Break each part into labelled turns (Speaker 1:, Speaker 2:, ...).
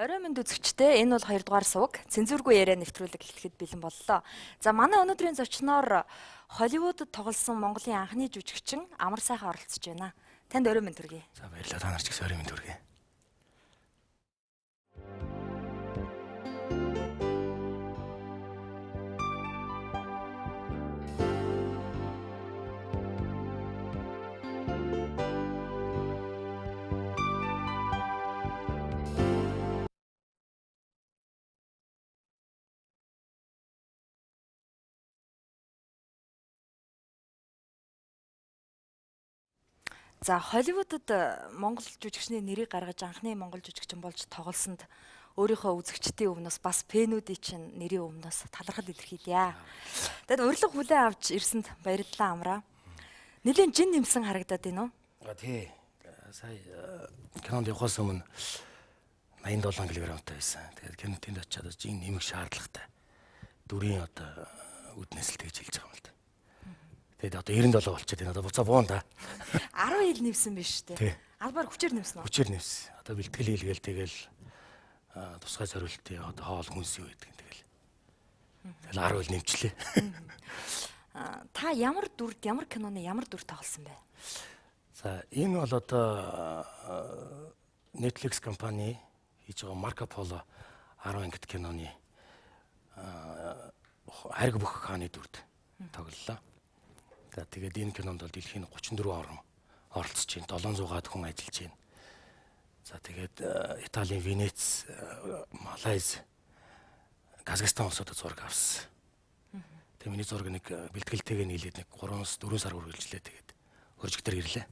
Speaker 1: Орой минь үзэгчдээ энэ бол 2 дугаар суваг цензургүй яриа нэвтрүүлэг эхлэхэд бэлэн боллоо. За манай өнөөдрийн зочноор Холливуудад тоглосон Монголын анхны жүжигчин Амар сайхан оролцож байна. Танд орой минь төргий.
Speaker 2: За баярлалаа. Та нар ч гэсэн орой минь төргий.
Speaker 1: За Холливуудад Монгол жүжигчний нэрийг гаргаж анхны монгол жүжигчин болж тоглосонд өөрийнхөө үзэгчдийн өмнөөс бас фэнүүдийн чинь нэрийн өмнөөс талархал илэрхийлье. Тэгэд урилга хүлээн авч ирсэнд баярлалаа Амраа. Нилийн жин нэмсэн харагдаад байна уу?
Speaker 2: Тий. Сая кинонд явахаас өмнө 87 кг-тай байсан. Тэгээд кинотенд очиад жин нэмэх шаардлагатай. Дүрийн одоо үднэс л тэгж хэлж байгаа юм л да. Тэгээд одоо 97 болчиход байна. Одоо буцаа буун да.
Speaker 1: 10 ил нэмсэн биш үү?
Speaker 2: Тий.
Speaker 1: Албаар хүчээр нэмсэн үү?
Speaker 2: Хүчээр нэмсэн. Одоо бэлтгэл хийлгээл тэгэл тусгай зориултын одоо хоол хүнс юу гэдэг юм тэгэл. Тэгэл 10 ил нэмчлээ.
Speaker 1: Та ямар дүрд, ямар киноны ямар дүр тоглосон бэ?
Speaker 2: За энэ бол одоо Netflix компани хийж байгаа Марко Поло 10 ангит киноны хайрг бүх хааны дүрд тоглолоо. За тэгээд энэ кинонд бол дэлхийн 34 орн оролцож байна. 700-аад хүн ажиллаж байна. За тэгээд Италийн Венец, Малайз, Казахстан улсуудад зураг авсан. Тэгээд миний зураг нэг бэлтгэлтэйгээ нийлээд нэг 3-4 сар үргэлжлээ. Тэгээд хөржигдэр ирлээ.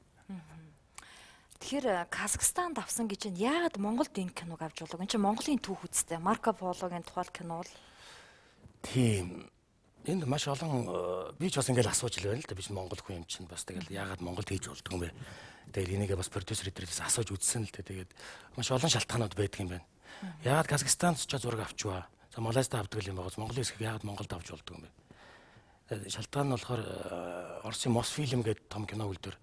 Speaker 1: Тэгэхээр Казахстанд авсан гэж нь яагаад Монголд энэ киног авч болов? Энд чинь Монголын түүх үстэй. Марко Пологийн тухай кино бол
Speaker 2: тийм. Энд маш олон би ч бас ингээл асууж л байна л да. Би ч Монгол хүн юм чинь бас тэгэл яагаад Монголд хийж болдгоо юм бэ? Тэгээд энийгээ бас продюсер эдрээс асууж үзсэн л да. Тэгээд маш олон шалтгаанууд байдаг юм байна. Яагаад Казахстанд ч зураг авчваа? За Малайзд авдаг юм байгаас Монголын хэсгийг яагаад Монголд авч болдгоо юм бэ? Шалтгаан нь болохоор Оросын Мосфильм гэдэг том кино үйлдвэр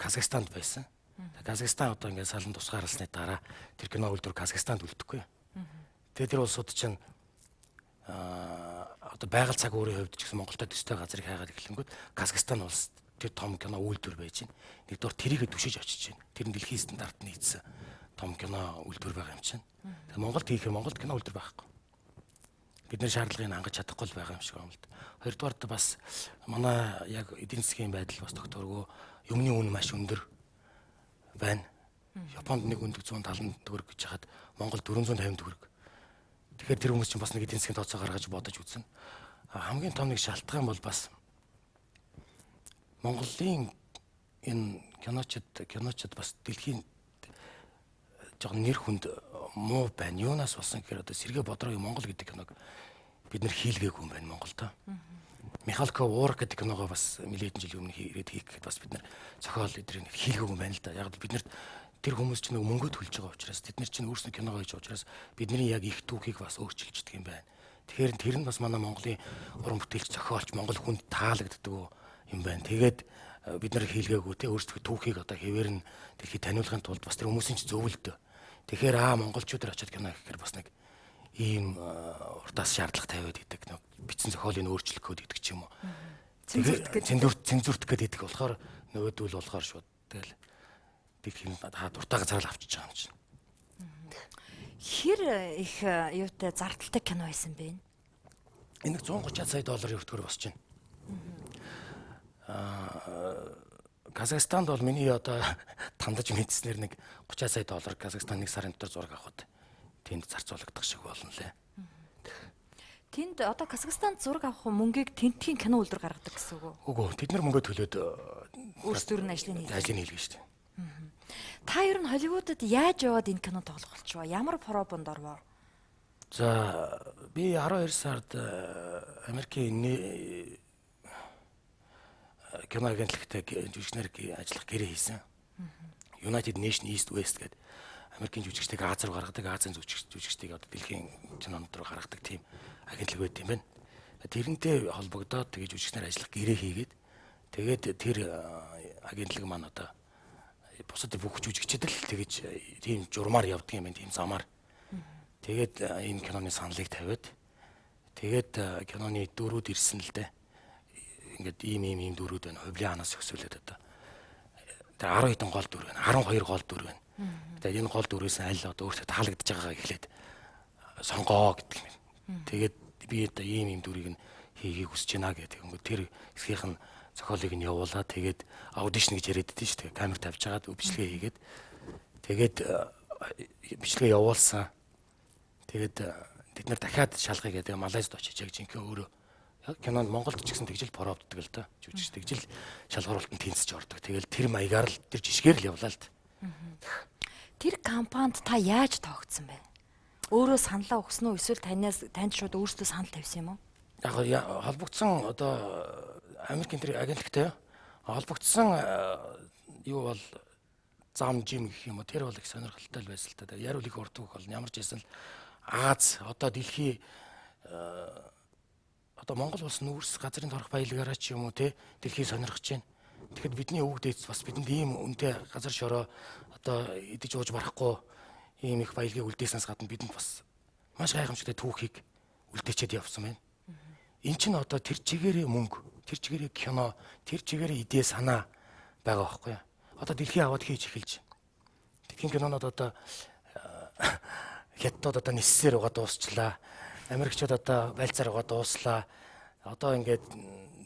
Speaker 2: Казахстанд байсан. Казахстан одоо ингээд салан тусгаарласны дараа тэр кино үйлдвэр Казахстанд үлдэхгүй. Тэгээд тэр улсууд чинь одоо байгаль цаг өөрийн хувьд ч гэсэн Монголтой төстэй газрыг хайгаад эхлэнгүүт Казахстан улс тэр том кино үйлдвэр байж байна. Нэгдүгээр тэрийг түшиж очиж байна. Тэр нь дэлхийн стандарт нийцсэн том кино үйлдвэр байгаа юм чинь. Тэгээд Монголд хийхээр Монголд кино үйлдвэр байхгүй. Бидний шаардлагыг хангаж чадахгүй л байгаа юм шиг байна л да. Хоёрдугаард бас манай яг эдийн засгийн байдал бас тогтворгүй, юмны үн маш өндөр байна. Японд нэг өндөг 170 төгрөг гэж хахад Монгол 450 төгрөг. Тэгэхээр тэр хүмүүс чинь бас нэг эдийн засгийн тооцоо гаргаж бодож үзнэ. Хамгийн том нэг шалтгаан бол бас Монголын энэ киночд бас дэлхийн жоохон нэр хүнд муу байна. Юунаас болсон гэхээр одоо Сэргээ Бодрогийн Монгол гэдэг киног бид нэр хийлгээгүй юм байна Монголдо. Михалков Уурак гэдэг киногоо бас нэлээд жил өмнө ирээд хийх гэхэд бас бид нэр зохиол эдрийг хийлгээгүй юм байна л да. Яг л бид нарт тэр хүмүүс чинь нэг мөнгө төлж байгаа учраас тэд нар чинь өөрснөө киногоо хийж учраас бидний яг их түүхийг бас өөрчилждэг юм байна. Тэгэхээр тэр нь бас манай Монголын уран бүтээлч зохиолч Монгол хүнд таалагддаг юм байна. Тэгээд бид нар хийлгээгүй те өөрсдөө түүхийг одоо хэвээр нь дэлхийд таниулахын тулд бас тэр хүмүүсийн ч зөвлөдөө. Тэгэхээр монголчууд очиод кино гэхээр бас нэг ийм уртаас шаардлага тавиад идэг нэг бичсэн зохиолыг өөрчлөх гээд идэг ч юм уу. Цензурт гэдэг болохоор нөгөөдөл болохоор шууд тэгэл дэлхийн дуртай газараа авчиж байгаа юм чинь.
Speaker 1: Хэр их юутай зардалтай кино байсан бэ?
Speaker 2: Энэ 130 сая долларын өртгөр босч байна. Казахстанд бол миний одоо тандаж мэдснээр нэг 30 сая доллар Казахстан нэг сарын дотор зураг авахд тэнд зарцуулагдах шиг болно лээ.
Speaker 1: Тэнд одоо Казахстанд зураг авах мөнгийг тентгийн кино үйлдвэр гаргадаг гэсэн үг үү?
Speaker 2: Үгүй тэд нар мөнгө төлөөд
Speaker 1: өөрсдөр нь ажлын
Speaker 2: хийлгэж шүү дээ.
Speaker 1: Та ер нь Холливуудад яаж яваад энэ кино тоглох болчихвоо? Ямар пробонд орвоо?
Speaker 2: За би 12 сард Америкийн кино агентлагтай жүжигчнэр ажиллах гэрээ хийсэн. United Nation East West гэдэг Америкийн жүжигчдийг Аз руу гаргадаг, Азийн жүжигчдийг одоо дэлхийн кинонд руу гаргадаг тийм агентлаг байт юм байна. Тэрнтэй холбогдоод тэгээ жүжигчнэр ажиллах гэрээ хийгээд тэгээд тэр агентлаг маань одоо бусад бүх жүжигчид л тэгэж тийм журмаар явдаг юм байна, тийм замаар. Тэгээд энэ киноны саналыг тавиад тэгээд киноны дөрүүд ирсэн л дээ. Ингээд ийм дөрүүд байна. Хувлианаас өсвөлээд одоо тэр 10 хэдэн гол дүр байна. 12 гол дүр байна. Тэгээд энэ гол дүрээс аль одоо өөртөө таалагдж байгаагаа эхлээд сонгоо гэдэг юм. Тэгээд би одоо ийм дүрийг нь хийхийг хүсэж байна гэдэг. Ингээд тэр хэсгийнх нь зохиолыг нь явуулаад тэгээд аудишн гэж яриад байдсан шүү дээ. Камер тавьж хагаад бичлэгээ хийгээд тэгээд бичлэгээ явуулсан. Тэгээд бид нар дахиад шалгая гэдэг Малайзд очиж яг жинхэнэ өөрөө кинонд Монголд ч гэсэн тэгжил пароддаг л да. Жүжигч тэгжил шалгаруулалтанд тэнцэж ордог. Тэгэл тэр маягаар л тэр жишгээр л явлаа л да.
Speaker 1: Тэр кампанид та яаж тоогдсон бэ? Өөрөө саналаа өгсөн үү эсвэл танд шууд өөртөө санал тавьсан юм уу?
Speaker 2: Яг холбогдсон одоо Америкийн тэр агентлагтай холбогдсон юу бол зам жим гэх юм уу тэр бол их сонирхолтой л байсан л та. Яривал их урт үг бол ямар ч байсан л Аз одоо дэлхий одоо Монгол улс нүүрс газрын торох баялагаараа ч юм уу те дэлхий сонирхож байна. Тэгэхэд бидний өвөг дээдс бас бидэнд ийм үнэтэй газар шороо одоо идэж ууж барахгүй ийм их баялагийг үлдээснээс гадна бидэнд бас маш гайхамшигтай түүхийг үлдээчихэд явсан байна. Эн чинь одоо тэр чигээрээ мөнгө, тэр чигээрээ кино, тэр чигээрээ идée санаа байгаа байхгүй юу? Одоо дэлхий аваад хийж эхэлж байна. Дэлхийн кинонод одоо хятадууд одоо ниссээр угаа дуусчлаа. Америкчууд одоо байлцаар угаа дууслаа. Одоо ингээд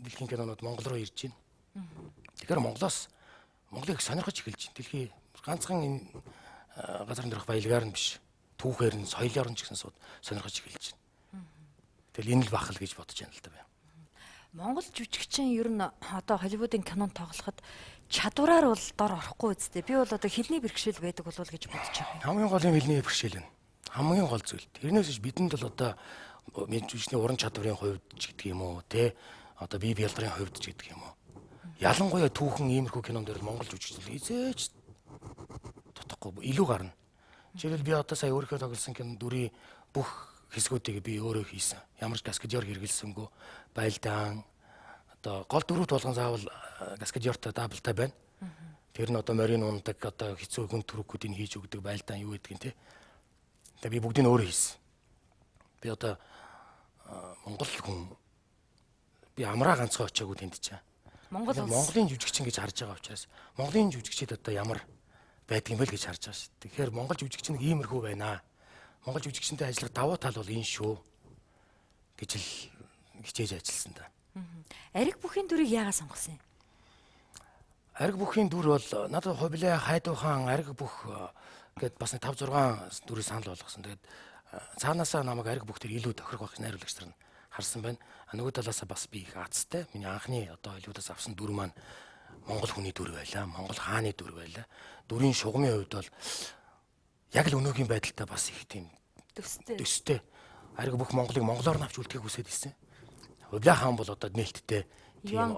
Speaker 2: дэлхийн кинонууд Монгол руу ирж байна. Тэгэхээр Монголыг их сонирхож эхэлж байна. Дэлхий ганцхан энэ газрын дөрөх баялагаар нь биш. Түүхээр нь, соёлоор нь ч гэсэн сонирхож эхэлж байна. Тэгэл энэ л бахал гэж бодож байна л да би.
Speaker 1: Монгол жүжигчин ер нь одоо Холливуудын кинонд тоглоход чадвараар бол дор орохгүй үстэй. Би бол одоо хэлний бэрхшээл байдаг болов уу гэж бодож байгаа.
Speaker 2: Хамгийн гол юм хэлний бэрхшээл нь. Хамгийн гол зүйл. Тэрнээс биш бидэнд бол одоо жүжигчний уран чадварын хувьд ч гэдэг юм уу, тэ одоо бие биелдрын хувьд ч гэдэг юм уу. Ялангуяа түүхэн иймэрхүү кинонд дэр Монгол жүжигчдэл хизээч тутахгүй илүү гарна. Жишээлбэл би одоо сая өөрийнхөө тоглосон кино дүрийн бүх хэсгүүдийг би өөрөө хийсэн. Ямар ч каскадер хэрэгэлсэнгүй, байлдаан одоо гол дөрүүд болгон заавал каскадертай даблтай байна. Тэр нь одоо морин ундаг одоо хэцүү хүн төрөхүүдийг хийж өгдөг байлдаан юу гэдгийг те. Тэгээ би бүгдийг өөрөө хийсэн. Би одоо Монгол хүн би амраа ганцхан очиагүй тэнд чаа. Монголын жүжигчин гэж харж байгаа учраас Монголын жүжигчид одоо ямар байдаг юм бэ гэж харж байгаа шүү. Тэгэхээр Монгол жүжигчин иймэрхүү байна. Монгол жүжигчинтэй ажиллах давуу тал бол энэ шүү гэж л хичээж ажилласан да.
Speaker 1: Ариг бүхийн дүрийг яагаад сонгосон юм?
Speaker 2: Ариг бүхийн дүр бол надад хувилаа хайдуухан ариг бүх гэд бас 5 6 дүрийг санал болгосон. Тэгээд цаанаасаа намайг ариг бүх төр илүү тохирох байх найруулагч нар нь харсан байна. Нөгөө талаасаа бас би их азтай. Миний анхны одоо Холливуудаас авсан дүр маань Монгол хүний дүр байлаа. Монгол хааны дүр байлаа. Дүрийн шугамын хувьд бол яг л өнөөгийн байдалтай бас их тийм төстэй. Ариг бүх Монголыг монголоор навч үлдэхийг хүсэж ирсэн. Хувлаа хаан бол одоо нээлттэй тийм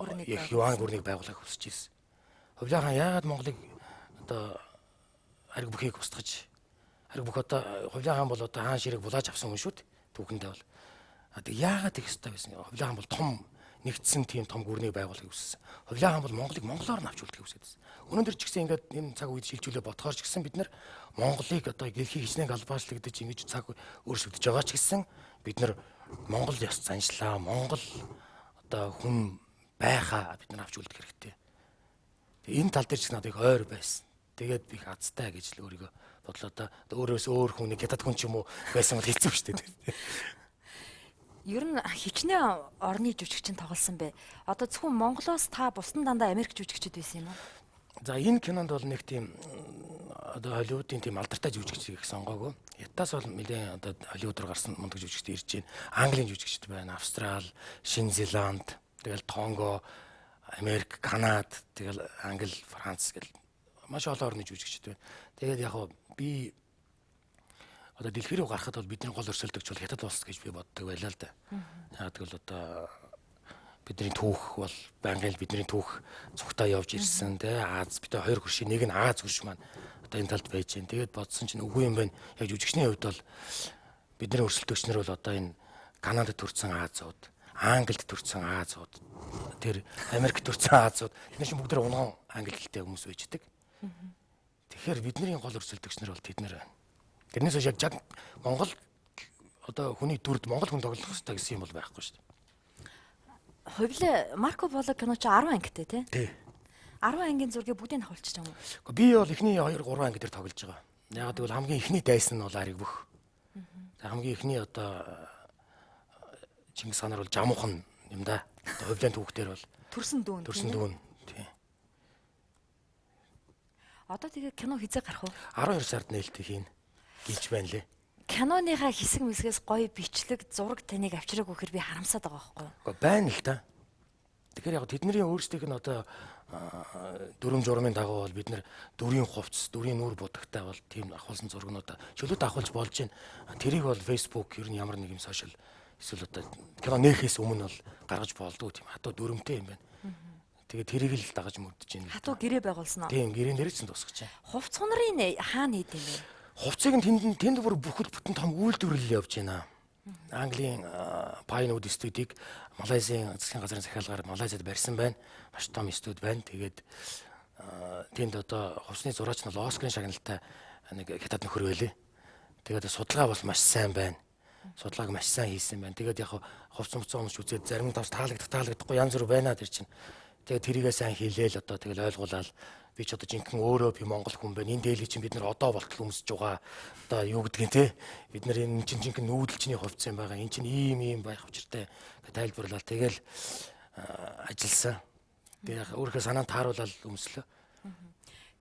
Speaker 2: юан гүрнийг байгуулахыг хүсэж ирсэн. Хувлаа хаан яагаад Монголыг одоо ариг бүхийг устгаж ариг бүх одоо хувлаа хаан бол одоо хаан ширэг булааж авсан хүн шүү дээ. Түүхэндээ бол яагаад их хэвээр байсан. Хувлаа хаан бол том нэгдсэн тийм том гүрнийг байгуулахыг хүссэн. Хувлаа хаан бол Монголыг монголоор навч үлдэхийг хүсэж байсан. Өнөөдөр ч гэсэн ингээд энэ цаг үед шилжүүлээ бодохоор ч гэсэн бид нар Монголыг одоо дэлхийн хичнээн галбаачлагдаж ингэж цаг өөрчлөгдөж байгаа ч гэсэн бид нар Монгол ёс заншлаа, Монгол одоо хүн байхаа бид нар авч үлдэх хэрэгтэй. Тэгээ энэ тал дээр ч надад их ойр байсан. Тэгээд их азтай гэж л өөрийгөө бодлоо да. Өөрөөс өөр хүн нэг хятад хүн ч юм уу байсан бол хэцүү шүү дээ.
Speaker 1: Ер нь хичнээн орны жүжигчин тоглосон бэ. Одоо зөвхөн Монголоос та бусдын дандаа Америк жүжигчид байсан юм уу?
Speaker 2: За энэ кинонд бол нэг тийм одоо Холливуудын тийм алдартай жүжигчид их сонгоогүй. Ятаас бол нэлээд одоо Холливуд руу гарсан мундаг жүжигчид ирж байна. Английн жүжигчид байна. Австрал, Шинэ Зеланд, тэгэл Тонго, Америк, Канад, тэгэл Англи, Франц гэл маш олон орны жүжигчид байна. Тэгээд яг би одоо дэлхий рүү гарахад бол бидний гол өрсөлдөгч бол Хятад улс гэж би боддог байлаа л да. Яг тэгвэл одоо бидний түүх бол байнгын бидний түүх цугтаа явж ирсэн те Аз бид хоёр хөршийн нэг нь Аз хөрш маань одоо энэ талд байж гэн. Тэгээд бодсон чинь үгүй юм байна. Яг жүжигчний хувьд бол бидний өрсөлдөгч нар бол одоо энэ Канадад төрсэн Азууд, Англид төрсэн Азууд, тэр Америкт төрсэн Азууд энэ чинь бүгд унган англи хэлтэй хүмүүс байждаг. Тэгэхээр бидний гол өрсөлдөгч нар бол тэд нар байна. Тэрнээс яг Монгол одоо хүний дүрд Монгол хүн тоглох хэрэгтэй гэсэн юм бол байхгүй шүү дээ.
Speaker 1: Хувилаа Марко Поло кино чи 10 ангитай тий?
Speaker 2: Тий.
Speaker 1: 10 ангийн зургийг бүгдийг хавуулчих юм уу?
Speaker 2: Гэхдээ би бол эхний 2 3 анги дээр тоглож байгаа. Яг гэвэл хамгийн эхний дайсан нь бол Ариг бүх. Хамгийн эхний одоо Чингис хаанаар бол жамуухан юм да. Одоо хувлын түүхтэр бол
Speaker 1: Төрсөн дүүн.
Speaker 2: дүүн. Тий.
Speaker 1: Одоо тэгээ кино хизээ гарах уу?
Speaker 2: 12 сард нээлттэй хийн гэж байна лээ.
Speaker 1: Киноныхаа хэсэг мэсгээс гоё бичлэг зураг таныг авчираагүй хэр би харамсаад байгаа байхгүй юу?
Speaker 2: Гэхдээ байна л да. Тэгэхээр яг тэдний өөрсдийнх нь одоо дүрм журмын дагуу бол бид нэр дүрийн хувцс, дүрийн нүүр будагтай бол тийм ахуулсан зургнууд чөлөөт ахуулж болж байна. Тэрийг бол Facebook ер нь ямар нэг юм сошиал эсвэл одоо кино нээхээс өмнө бол гаргаж болдгоо тийм хатуу дүрмтэй юм байна. Тэгээд тэрийг л дагаж мөрдөж байна.
Speaker 1: Хатуу гэрээ байгуулсан уу?
Speaker 2: Тийм гэрэн дээр ч тусгаж байна.
Speaker 1: Хувц хунарын хаана хийд юм бэ?
Speaker 2: Хувцсыг нь тэнд бүр бүхэл бүтэн том үйлдвэрлэл явж байна. Английн Pinewood студийг Малайзийн засгийн газрын захиалгаар Малайзад барьсан байна. Маш том студ байна. Тэгээд тэнд одоо хувцсны зураач нь Оскарын шагналтай нэг хятад нөхөр байлээ. Тэгээд судалгаа бол маш сайн байна. Судалгааг маш сайн хийсэн байна. Тэгээд яг хувцс өмч үзээд зарим нь таалагдахгүй янз бүр байна тэр чинь. Тэгээд тэрийгээ сайн хийлээл одоо тэгэл ойлгуулаад би ч одоо жинхэнэ өөрөө би Монгол хүн байна. Энэ дээлийг чинь бид нар одоо болтол өмсөж байгаа. Одоо юу гэдгийг те бид нар энэ чинь жинхэнэ нүүдэлчний хувцс юм байгаа. Энэ чинь ийм байх учиртай тайлбарлал тэгэл ажилласан. Тэгээ өөрийнхөө санаанд тааруулаад өмслөө.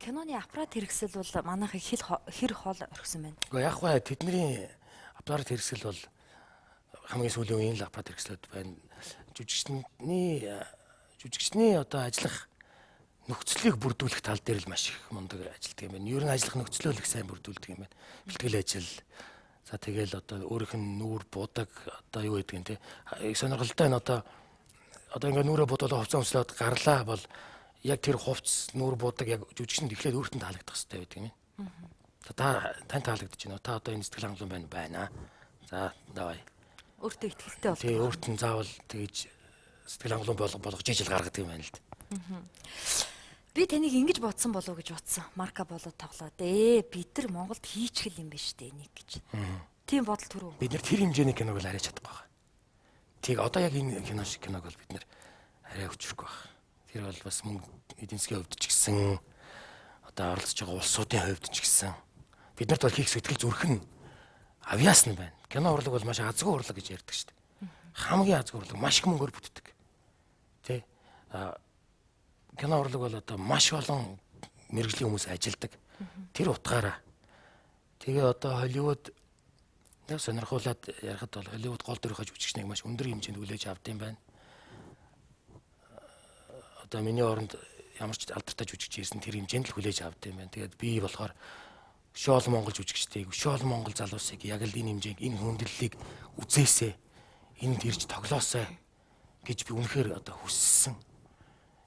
Speaker 1: Киноны аппарат хэрэгсэл бол манайхыг хэр хол орхисон байна.
Speaker 2: Гэхдээ яг бай тэдний аппарат хэрэгсэл бол хамгийн сүүлийн үеийн л аппарат хэрэгслүүд байна. Жүжигчний одоо ажиллах нөхцөлийг бүрдүүлэх тал дээр л маш их мундаг ажилладаг юм байна. Ер нь ажиллах нөхцөлөө их сайн бүрдүүлдэг юм байна. Бэлтгэл ажил. За тэгэл одоо өөрийнх нь нүүр будаг одоо юу гэдэг юм те. Сонирхолтой нь одоо ингээ нүрээ бодолоо хувцас өмслөөд гарлаа бол яг тэр хувцс нүүр будаг яг жүжигчэнд эхлээд өөртөө таалагдах хэрэгтэй байдаг юм. Та тань таалагдаж байна уу? Та одоо энэ сэтгэл хангалуун байна. За давай.
Speaker 1: Өөртөө ихтгэлтэй бол.
Speaker 2: Тэгээ өөртөө заавал тэгж сэтгэл хангалуун болгож ижил гаргадаг юм байна л да.
Speaker 1: Би таныг ингэж бодсон болов уу гэж бодсон. Марко Поло тоглоод бид нар Монголд хийчихэл юм биш үү энийг гэж. Тийм бодол төрөв.
Speaker 2: Бид нар тэр хэмжээний киног л арай чадахгүй байгаа. Тийг одоо яг энэ кино шиг киног бол бид нар арай өчрөхгүй байгаа. Тэр бол бас мөнгө эдийн засгийн хувьд ч гэсэн одоо оролцож байгаа улсуудын хувьд ч гэсэн бид нарт бол хийх сэтгэл зүрх нь авьяас нь байна. Кино урлаг бол маш азгүй урлаг гэж ярьдаг шүү дээ. Хамгийн азгүй урлаг маш их мөнгөөр бүтдэг. Тэ? Кино урлаг бол одоо маш олон мэргэжлийн хүмүүс ажилдаг. Тэр утгаараа. Тэгээ одоо Холливуд яг сонирхуулаад ярихад бол Холливуд гол дүрийнхээ жүжигчнийг маш өндөр хэмжээнд хүлээж авд юм байна. Одоо миний оронд ямар ч алдартай жүжигч ирсэн тэр хэмжээнд л хүлээж авд юм байна. Тэгээд би болохоор шоол монгол жүжигчдийг, шоол монгол залуусыг яг л энэ хэмжээг, энэ хүндлэлийг үзээсэй, энд ирж тоглоосай гэж би үнэхээр одоо хүссэн.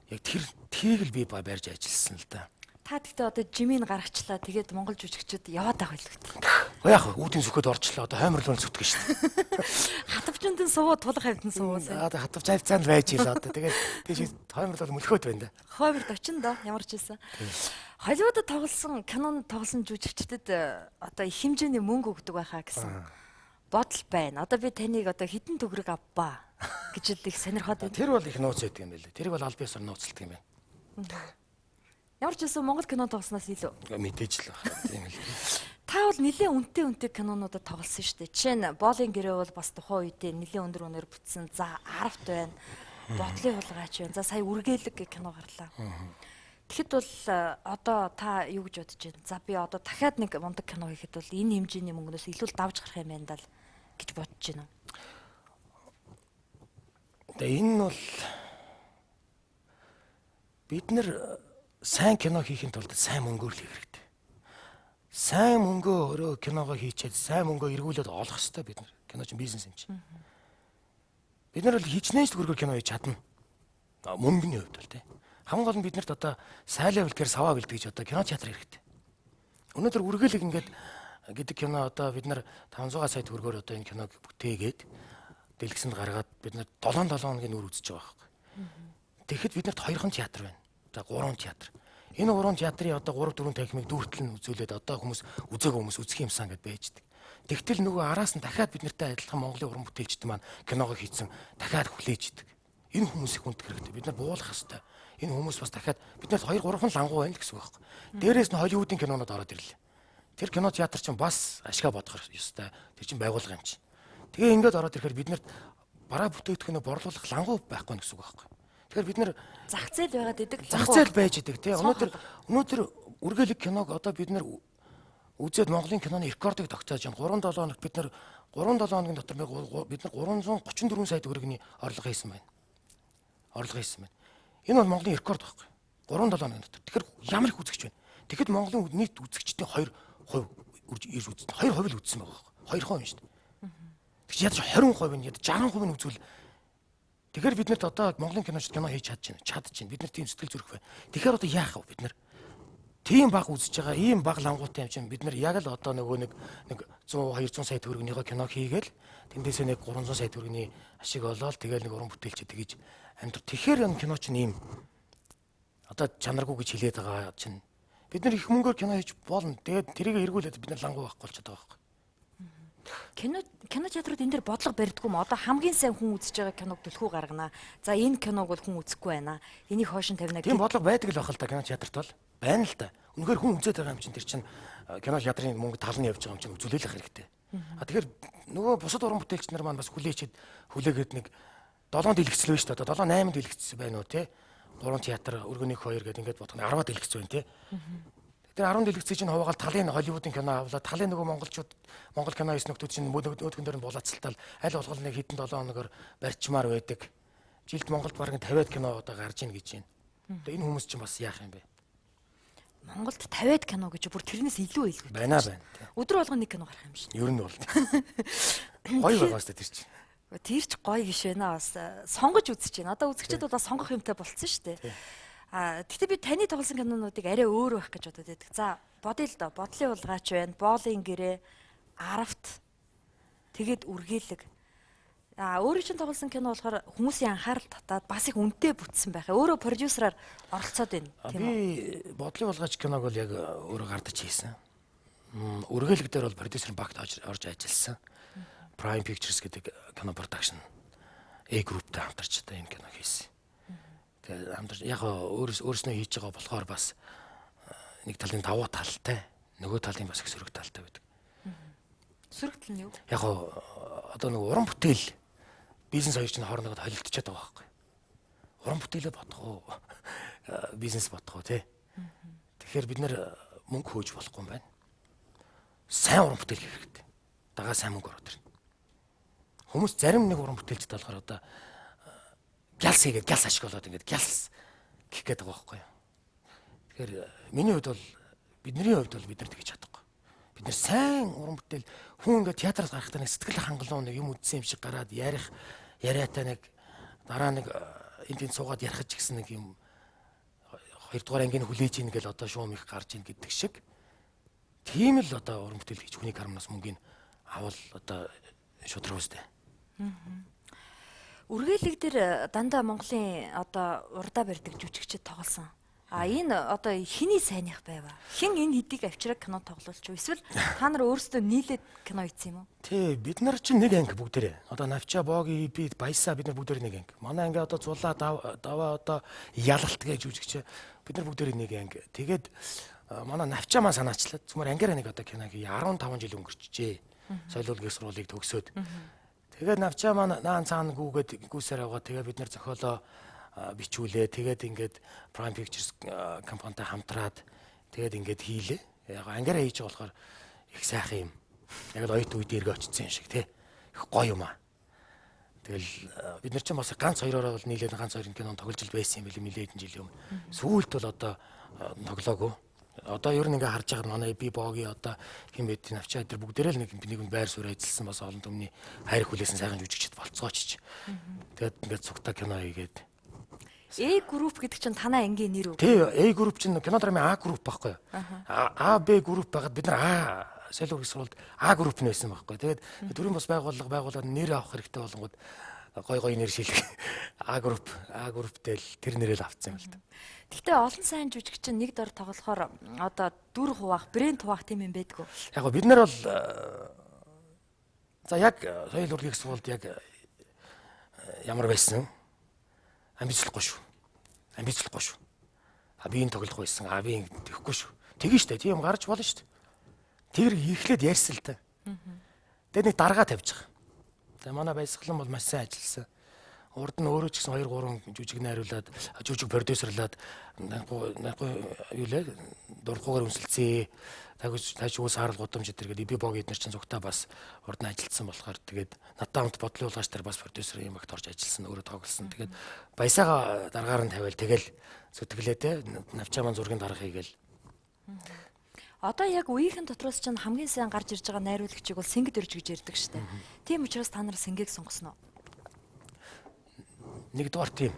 Speaker 2: Яг тэрийг л би барьж ажилласан л да.
Speaker 1: Та тэгтээ одоо жимийн гаргачлаа. Тэгээд монгол жүжигчид яваад байгаа хэлбэг.
Speaker 2: Яг үүдийн сүхэд орчлоо. Одоо хойморлон зүтгэж шүү дээ.
Speaker 1: Хатвчнуудын сувуу тулах хавьтан сувуусаа.
Speaker 2: Одоо хатвч хавцаанд байж ил одоо. Тэгээд тийш хойморлол мөлхөөд байна да.
Speaker 1: Хойморд очин доо ямар ч хэлсэн. Холливуудад тоглосон, кинонд тоглосон жүжигчдэд одоо их хэмжээний мөнгө өгдөг байхаа гэсэн бодол байна. Одоо би таныг одоо хэдэн төгрөг авбаа гэж л их сонирхоод байна.
Speaker 2: Тэр бол их нууц байдаг юм байлээ. Тэрийг бол аль биесээр нууцлдаг юм байна.
Speaker 1: Ямар ч гэсэн Монгол кино тоглосноос илүү
Speaker 2: мэдээж л байна. Тийм л.
Speaker 1: Та бол нэлээд үнэтэй кинонуудад тоглосон шүү дээ. Жишээ нь Боолын гэрээ бол бас тухайн үедээ нэлээд өндөр үнээр бүтсэн. За 10-т байна. Бодлын хулгайч байна. За сая үргэлэг гэх кино гарлаа. Тэгэхэд бол одоо та юу гэж бодож байна? За би одоо дахиад нэг мундаг кино хийхэд бол энэ хэмжээний мөнгнөөс илүү л давж гарах юм байна даа гэж бодож байна.
Speaker 2: Тэгээ энэ нь бол бид нэр сайн кино хийхин тулд сайн мөнгөөр л хийх хэрэгтэй. Сайн мөнгөө өөрөө киногоо хийчихэд сайн мөнгөө эргүүлээд олох хэрэгтэй бид нар. Кино чинь бизнес юм чинь. Бид нар бол хичнээн ч төгрөгөөр кино хийж чадна. Мөнгөний хувьд бол тий. Хамгийн гол нь биднэрт одоо сайлаа бэлтгэр саваа бэлтгэж одоо кино театр хэрэгтэй. Өнөөдөр үргэлэг ингээд гэдэг кино одоо бид нар 500 сая төгрөгөөр одоо энэ киног бүтээгээд дэлгэсэнд гаргаад бид нар 7 хоногийн нүр үзэж байгаа байхгүй. Тэгэхэд биднэрт 2хан театр байна. За 3 театр. Энэ 3 театрын одоо 3 4 танхимыг дүүртэл нь үзүүлээд одоо хүмүүс үзээг хүмүүс үзэх юмсан гэд байждаг. Тэгтэл нөгөө араас нь дахиад бид нартай адилхан Монголын уран бүтээлчд маань киногоо хийцэн дахиад хүлээж идэг. Энэ хүмүүсийг хүндэх хэрэгтэй. Бид нар буулгах хэрэгтэй. Энэ хүмүүс бас дахиад биднээс 2 3 лангуу байна л гэсэн үг байхгүй. Дээрээс нь Холливуудын кинонууд ороод ирлээ. Тэр кино театр чинь бас ашгаа бодох ёстой. Тэр чинь байгуулга юм чинь. Тэгээ ингээд ороод ирэхээр бид нарт бараа бүтээгдэхүүнээ борлуулах лангуу байхгүй гэсэн үг байхгүй. Тэгэхээр бид нар
Speaker 1: зах зээл байгаад идэг.
Speaker 2: зах зээл байж идэг тий. Өнөөдөр үргэлэг киног одоо бид нар үзээд Монголын киноны рекордыг тогтоож байна. 3-7 хоногт бид нар 3-7 хоногийн дотор бид нар 334 сая төгрөгийн орлого хийсэн байна. Энэ бол Монголын рекорд байхгүй. 3-7 хоногийн дотор. Тэгэхээр ямар их үзэгч байна. Тэгэхэд Монголын нийт үзэгчдийн 2% ирж үзсэн. 2% л үзсэн байгаа байхгүй. 2% шүү дээ. Тэгэхээр ядаж 20% нь ядаж 60% нь үзвэл тэгэхээр бид нарт одоо Монголын киночд кино хийж чадчихна. Бид нар тийм сэтгэл зүрэх байна. Тэгэхээр одоо яах вэ бид нар? Тийм баг үзэж байгаа ийм баг лангуутай юм чинь бид нар яг л одоо нөгөө нэг 100 200 сая төгрөгнийхөө кино хийгээл тэндээсээ нэг 300 сая төгрөгийн ашиг олоод тэгэл нэг уран бүтээлч тэгэж амьдрал. Тэгэхээр энэ кино чинь ийм одоо чанаргүй гэж хэлээд байгаа чинь бид нар их мөнгөөр кино хийж болно. Тэгээд тэрийг эргүүлээд бид нар лангуу байхгүй болчиход байгаа байхгүй.
Speaker 1: Кино театрууд энэ дээр бодлого барьдгүй юм. Одоо хамгийн сайн хүн үзэж байгаа киног түлхүү гаргана. За энэ киног бол хүн үзэхгүй байна. Энийг хойшин тавина.
Speaker 2: Тийм бодлого байдаг л байх л та кино театрт бол байна л та. Үнэхээр хүн үзээд байгаа юм чинь тэр чинь кино театрын мөнгө тал нь явж байгаа юм чинь үзүүлээлэх хэрэгтэй. Тэгэхээр нөгөө бусад уран бүтээлч нар маань бас хүлээгээд нэг 7 дэлгэцэл байна шүү дээ. Одоо 7 8 дэлгэц байна уу те. 3 театр, өргөнийг 2 гэдэг ингээд бодох нь 10 дэлгэц байна те. Тэр 10 дэлгэцийн чинь хуваагаад талын Холливуудын кино авлаа. Талын нөгөө Монгол кино хийсэн нөхдүүд чинь өдгөн дээр нь булаацалтал аль болох нэг хэдэн 7 хоногор барьчмаар байдаг. Жилд Монголд бараг 50-аад кино одоо гарч ийн гэж байна. Тэгээ энэ хүмүүс чинь бас яах юм бэ?
Speaker 1: Монголд 50-аад кино гэж бүр тэрнээс илүү илүү
Speaker 2: байна.
Speaker 1: Өдөр болгоо нэг кино гарах юм шиг.
Speaker 2: Ер нь бол. Гоё байгаа шүү дээ тэр чинь.
Speaker 1: Тэр ч гоё биш байна бас сонгож үзэж байна. Одоо үзэгчид бол бас сонгох юмтай болцсон шүү дээ. Гэхдээ би таны тоглосон кинонуудыг арай өөр байх гэж бодод байдаг. За бодъё л доо. Бодлын улгаач байна, боолын гэрээ, аравт. Тэгээд үргэлэг. Өөрөө чинь тоглосон кино болохоор хүмүүсийн анхаарал татаад бас их үнэтэй бүтсэн байхаа. Өөрөө продюсераар оролцоод байна.
Speaker 2: Би бодлын улгаач киног бол яг өөрөө гардаж хийсэн. Үргэлэг дээр бол продюсерын багт орж ажилласан. Prime Pictures гэдэг кино production A group-тай хамтарч одоо энэ кино хийсэн. Тэгээд хамтарч яг өөрснөө хийж байгаа болохоор бас нэг талын давуу талтай, нөгөө талын бас их сөрөг талтай байдаг.
Speaker 1: Сөрөг тал нь юу?
Speaker 2: Яг одоо нөгөө уран бүтээл бизнес хоёр чинь хоорондоо холилдчиход байгаа байхгүй. Уран бүтээлээ бодох уу? Бизнес бодох уу те? Тэгэхээр бид нэр мөнгө хөөж болохгүй юм байна. Сайн уран бүтээл хийх хэрэгтэй. Дагаа сайн мөнгө ороод ирнэ. Хүмүүс зарим нэг уран бүтээлчд болохоор одоо гялс хийгээд гялс ашиглаад ингээд гялс гэх гээд байгаа байхгүй юу. Тэгэхээр миний хувьд бол бидний хувьд бол бид нар тэгж чадахгүй. Бид нар сайн уран бүтээл хүн ингээд театрт гарахтаа нэг сэтгэл хангалуун нэг юм үдсэн юм шиг гараад яриатай нэг дараа нэг энд суугаад ярих ч гэсэн нэг юм 2 дугаар ангийн хүлээж ийн гэл одоо шуум их гарч ийн гэдэг шиг тийм л одоо уран бүтээл хийж хүний карманаас мөнгөний авал одоо шудраг үстэй.
Speaker 1: Үргэлэг дээр дандаа Монголын одоо урдаа барьдаг жүжигчид тоглосон. Энэ одоо хиний сайных байва? Хин энэ хэдийг авчираа кино тоглуулч уу? Эсвэл та нар өөрсдөө нийлээд кино хийсэн юм уу?
Speaker 2: Тий, бид нар чинь нэг анги бүгдээрээ. Одоо Навча, Боги, би, Баясаа бид нар бүгдээр нэг анги. Манай анги одоо Зулаа, Даваа одоо Ялалт гэж жүжигч. Бид нар бүгдээр нэг анги. Тэгээд манай Навча маань санаачлаад зүгээр ангиараа нэг одоо кино хий 15 жил өнгөрчихжээ. Соёлын сургуулийг төгсөөд. Тэгээд Навча маань наан цаана гүүгээд гүйсээр аваад тэгээд бид нар зохиолоо бичүүлээ. Тэгээд ингээд Prime Pictures компанитай хамтраад тэгээд ингээд хийлээ. Яг ангиараа хийж байгаа болохоор их сайхан юм. Яг л оюут үед эргэ очсон юм шиг тий. Их гоё юм аа. Тэгэл бид нар ч бас ганц хоёроо бол нийлээд ганц хоёрын кинонд тоглож л байсан юм билээ нэлээд жилийн өмнө. Сүүлд бол одоо тоглоогүй. Одоо ер нь ингээ харж байгаа манай би Боги одоо хин мэд Навчаа дээр бүгдээрээ л нэг байр суурь ажилласан бас олон түмний хайр хүлээсэн сайхан жүжигчд болцооч. Тэгээд ингээд цугтаа кино хийгээд
Speaker 1: A group гэдэг чинь танай ангийн нэр үү?
Speaker 2: Тий, A group чинь кино драмын A group байхгүй юу? А Б group байгаад бид нар А солио их сурвалд А group нь байсан байхгүй. Тэгээд төрийн бас байгууллагад нэр авах хэрэгтэй болонгууд гой нэр шилэг А group дээр тэр нэрэл авцсан юм л да.
Speaker 1: Гэхдээ олон сайн жүжигч нэг дор тоглохоор одоо дүр хуваах, брэнд хуваах тийм юм байдгүй.
Speaker 2: Яг бид нар бол За яг соёл урлагийн сургуульд яг ямар байсан? Амбицлахгүй шүү. Амбицлахгүй шүү. Би энэ тоглох байсан. Би ингэ тэхгүй шүү. Тэгэн штэ. Тийм гарч болно штэ. Тэр ихлээд ярьсан л та. Тэгээд нэг дарга тавьж байгаа. За манай баясгалан бол маш сайн ажилласан. Урд нь өөрөө ч гэсэн 2 3 жүжиг найруулад, жүжиг продюсерлаад юу лээ дургуугаар үнсэлцээ. Тааш юу саарл гудамж гэдэг би бог эднэр чинь зүгтаа бас урд нь ажилласан болохоор тэгээд надтай хамт бодлын улгаач нар бас продюсер юм багт орж ажилласан, өөрөө тоглосон. Тэгээд баясаага даргаар нь тавиал тэгэл зүтгэлээ те навчаа маань зургийн дарга хийгээл.
Speaker 1: Одоо яг үеийнхэн дотроос чинь хамгийн сайн гарч ирж байгаа найруулагчийг бол Сэнгэд өрж гэж ярьдаг штэ. Тийм учраас та нар Сэнгийг сонгосноо.
Speaker 2: Нэгдүгээр тийм.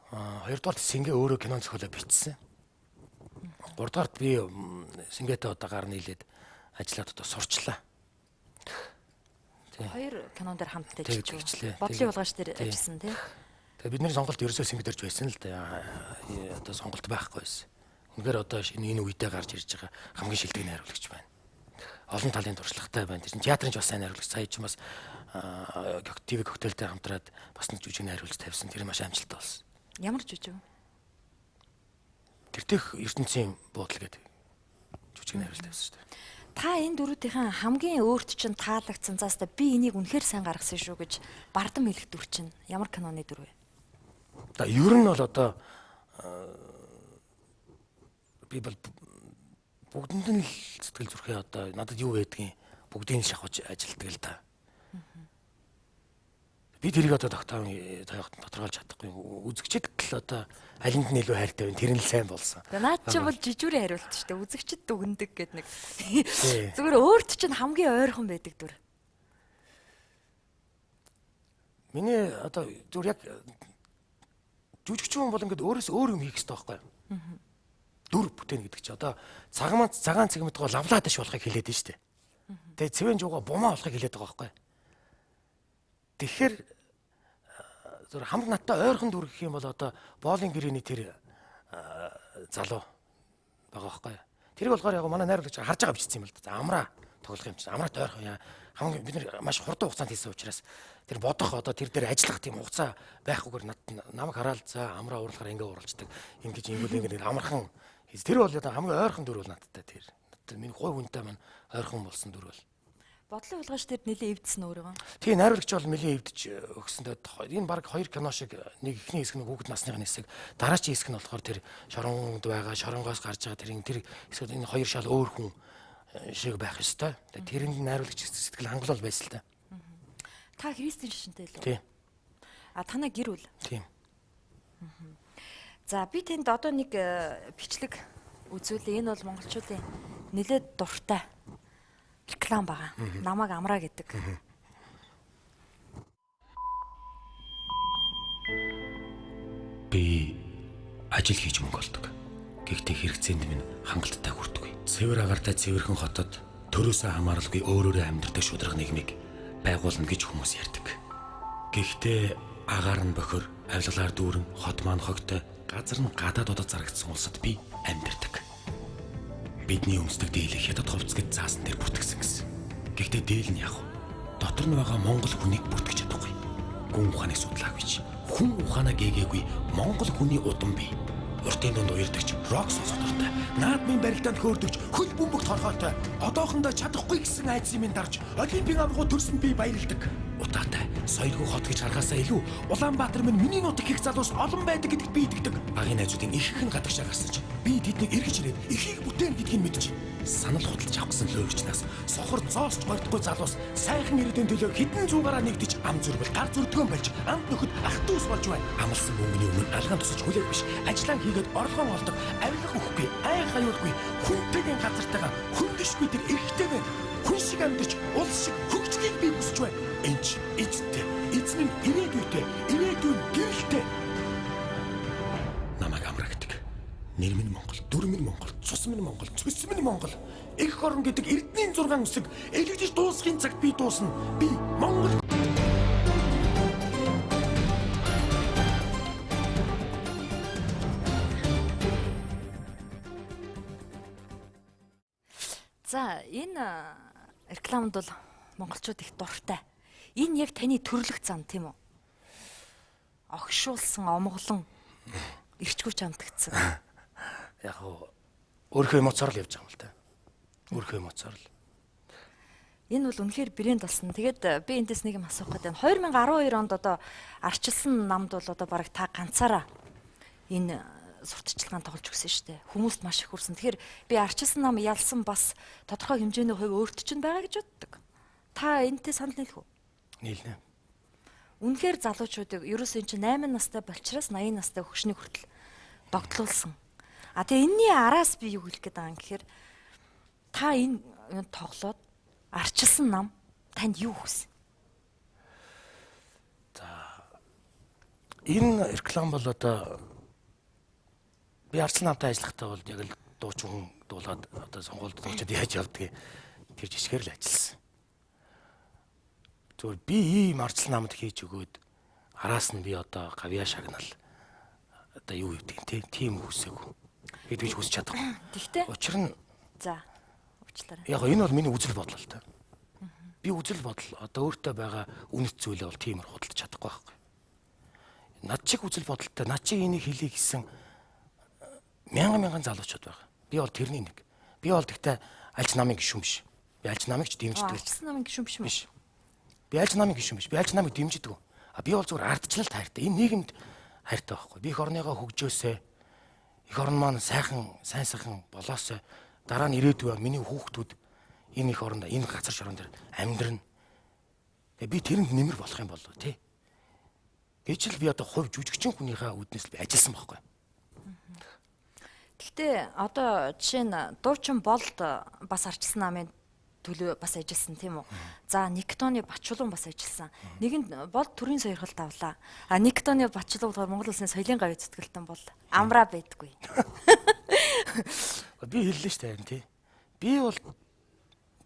Speaker 2: Хоёрдугаар Сэнгээ өөрөө кинон зохиолоо бичсэн. Гуравдугаар би Сэнгээтэй одоо гар нийлээд ажиллаад одоо сурчлаа.
Speaker 1: Хоёр кинон дээр хамт ажиллаж
Speaker 2: ажиллаа.
Speaker 1: Бодлын улгаач дээр ажилласан тийм.
Speaker 2: Тэгээ бидний сонголт ерөөсөө Сэнгэд өрж байсан л да. Одоо сонголт байхгүй байсан. Үнэхээр одоо энэ үедээ гарч ирж байгаа хамгийн шилдэг найруулагч байна. Олон талын туршлагатай байна. Тэр чинь театрын ч бас сайн найруулагч. Сая ч бас ТV коктейлтэй хамтраад бас нэг жүжиг найруулж тавьсан. Тэр маш амжилттай болсон.
Speaker 1: Ямар жүжиг вэ?
Speaker 2: Тэртех ертөнцийн буудлын гэдэг жүжиг найруулж тавьсан шүү дээ.
Speaker 1: Та энэ дөрүүдийн хамгийн өөрт чинь таалагдсан заастаа би энийг үнэхээр сайн гаргасан шүү гэж бардам хэлэх дүр чинь ямар киноны дүр вэ?
Speaker 2: За ер нь бол одоо би бол бүгдэнд нь л сэтгэл зүрхээ одоо надад юу байдгийг бүгдийг нь шахаж ажилтдаг л да. Би тэрийг одоо тодорхойлж чадахгүй. Үзэгчд л одоо алинд нь илүү хайртай байна. Тэр нь л сайн болсон.
Speaker 1: Наад чи бол жижүүрийн хариулт шүү дээ. Үзэгчд дүгндэг гэдэг нэг. Зүгээр өөрт чинь хамгийн ойрхон байдаг дүр.
Speaker 2: Миний одоо зүгээр яг жүжигчин хүн бол ингээд өөрөөс өөр юм хийх хэрэгтэй байхгүй юу? Дүр бүтээн гэдэг чи одоо цагаан цэгмэдгоо лавлаадаш болохыг хэлээд нь шүү дээ. Тэгээ цэвэн жууга бумаа болохыг хэлээд байгаа байхгүй юу? Тэгэхээр зөв хамт надтай ойрхон дүр гэх юм бол одоо боолын гэрээний тэр залуу байгаа байхгүй юу? Тэрийг болохоор яг манай найруулагч харж байгаа бичсэн юм л да. Амраа тоглох юм чинь. Амраад ойрхон яа. Хамгийн бид нар маш хурдан хугацаанд хийсэн учраас тэр бодох одоо тэр дээр ажиллах тийм хугацаа байхгүйгээр намайг хараад за амраа уурлахаар ингээ уурлцдаг. Ингэж ингэ амархан. Тэр бол одоо хамгийн ойрхон дүр бол надтай тэр. Миний гой хүнтэй маань ойрхон болсон дүр бол.
Speaker 1: Бодлын улгаач дээр нэлээд эвдсэн өөрийгөө.
Speaker 2: Тийм найруулагч бол нэлээд эвдэж өгсөндөө энэ баг 2 кино шиг нэг ихний хэсэг нь хүүхэд насныхны хэсэг дараачийн хэсэг нь болохоор тэр шоронд байгаа шоронгоос гарч байгаа тэр эсвэл энэ хоёр шал өөр хүн шиг байх ёстой. Тэрэнд найруулагч сэтгэл хангалуул байсан л да.
Speaker 1: Та Христийн шишинтэй л үү?
Speaker 2: Тийм.
Speaker 1: Танай гэр бүл.
Speaker 2: Тийм.
Speaker 1: За би тэнд одоо нэг бичлэг үзүүлээ. Энэ бол монголчуудын нэлээд дуртай реклам байгаа. Намайг амраа гэдэг.
Speaker 2: Би ажил хийж мөнгө олдог. Гэхдээ хэрэгцээнд минь хангалттай хүрдэггүй. Цэвэр агартай цэвэрхэн хотод төрөөсөө хамааралгүй өөрөөрөө амьдардаг шударга нийгмийг байгуулна гэж хүмүүс ярьдаг. Гэхдээ агаар нь бохор, авилгалаар дүүрэн, хот маань хогтой, газар нь гадаадуудад зарагдсан улсад би амьдардаг. Бидний өмсдөг дийлэх хятад хувцс гэж заасан дээр бүтгсэн гэсэн. Гэхдээ дийл нь яг дотор нь байгаа монгол хүнийг бүтгэж чадахгүй. Гүн ухааны судлаагүй ч хүн ухаанаа гээгээгүй монгол хүний удам бий. Уртын дунд уярдагч, рок сонсох дуртай, наадмын барилдаанд хөөрдөгч, хөл бөмбөгт хорхоотой, одоохондоо чадахгүй гэсэн айдсын минь дарж, олимпийн амгуу төрсөн би баярлдаг. Утаатай, соёлгүй хот гэж харахаасаа илүү Улаанбаатар минь миний нутаг их залуус олон байдаг гэдэгт би итгэдэг. Багийн найзуудын ихэнх нь гадагшаа гарсан ч би тэднийг эргэж ирээд ихийг бүтээн гэдгийг мэдэж санал худалдаж авах гэсэн лөөгчнээс сохор зоосч гордохгүй залуус сайхан ирээдүйн төлөө хідэн зуугаараа нэгдэж ам зүрбэл гар зүрдгөн болж амт нөхөд ах トゥ ус болж байна. Амлсан мөнгөний өмнө алгаан тусаж хүлээх биш. Ажлаа хийгээд орлогон олдог, авилга өгөхгүй, ай хаюулгүй, хүнтэйгийн газартайгаа хүндишгүй тэр эрхтэйгээ хүн шиг амьдарч улс шиг хөгжлийг би хүсэж байна. Энд эцтэй, эзэн ирээдүйтэй, ирээдүйн гэрэлтэй. Намайг амраа гэдэг. Нэр минь Монгол, дүр минь Монгол, цус минь Монгол, цэс минь Монгол. Эх орон гэдэг эрдэнийн 6 үсэг элэгдэж дуусахын цагт би дуусна. Би Монгол.
Speaker 1: За энэ рекламд бол монголчууд их дуртай. Энэ яг таны төрлөх зам тийм үү? Огшуулсан, омголон ирчгүү чамдагдсан.
Speaker 2: Яг хоо өөрийнхөө эмоцоор л явж байгаа юм л та. Өөрийнхөө эмоцоор л.
Speaker 1: Энэ бол үнэхээр брэнд болсон. Тэгээд би эндээс нэг юм асуух гэдэг. 2012 онд одоо арчилсан намд бол одоо бараг та ганцаараа энэ сурталчилгаанд тоглож өгсөн шүү дээ. Хүмүүст маш их хүрсэн. Тэгэхээр би арчилсан нам ялсан бас тодорхой хэмжээний хувь өөрт чинь байгаа гэж боддог. Та энэтэй санал нийлэх үү?
Speaker 2: Нийлнэ.
Speaker 1: Үнэхээр залуучуудыг ерөөсөө энэ чинь 8 настай болчроос 80 настай хөгшний хүртэл догтлуулсан. А тэгээ энэний араас би юу хэлэх гээд байгаа юм гэхээр та энэ тоглоод арчилсан нам танд юу хүс?
Speaker 2: Энэ реклам бол одоо би арчилсан намтай ажиллахдаа бол яг л дуучин хүн дуулаад одоо сонгуульд дуучид яаж явдгийг тэр жишгээр л ажилласан. Зүгээр би ийм арчилсан намд хийж өгөөд араас нь би одоо гавьяа шагнал одоо юу гэдэг тийм хүсээгүй. Би тэгж хүсэж чадахгүй.
Speaker 1: Тэгтээ.
Speaker 2: Учир нь
Speaker 1: За. Уучлаарай.
Speaker 2: яг энэ бол миний үзэл бодол л та. Би үзэл бодол одоо өөртөө байгаа үнэт зүйлээ бол тиймэр худалдаж чадахгүй байхгүй. Над чиг үзэл бодолтой, над чиг энийг хэлье гэсэн мянган залуучууд байгаа. Би бол тэрний нэг. Би бол тэгтээ альч намын гишүүн биш. Би альч намыг ч дэмждэг.
Speaker 1: Арчилсан намын гишүүн биш
Speaker 2: биш. Би альч намын гишүүн биш. Би альч намыг дэмждэг. А би бол зүгээр ардчлалт хайртай. Энэ нийгэмд хайртай байхгүй. Би их орныгоо хөгжөөсэй. Их орн маань сайн сайхан болоосэй. Дараа нь ирээдүйн миний хүүхдүүд энэ их оронд энэ газар шорон дээр амьдрна. Тэгээ би тэрэнд нэмэр болох юм болов тий. Гэж л би одоо хувь жүжигчин хүнийхээ үднэс би ажилласан байхгүй.
Speaker 1: Гэхдээ одоо жишээ нь дуучин болд бас арчилсан намын төлөө бас ажилласан тийм үү? За Никтоны Бачулуун бас ажилласан. Нэгэнд болд төрийн сойрхолд авлаа. А Никтоны Бачулуун болохоор Монгол Улсын соёлын гавь зүтгэлтэн бол амраа байдгүй.
Speaker 2: Би хэллээ шүү дээ тий. Би бол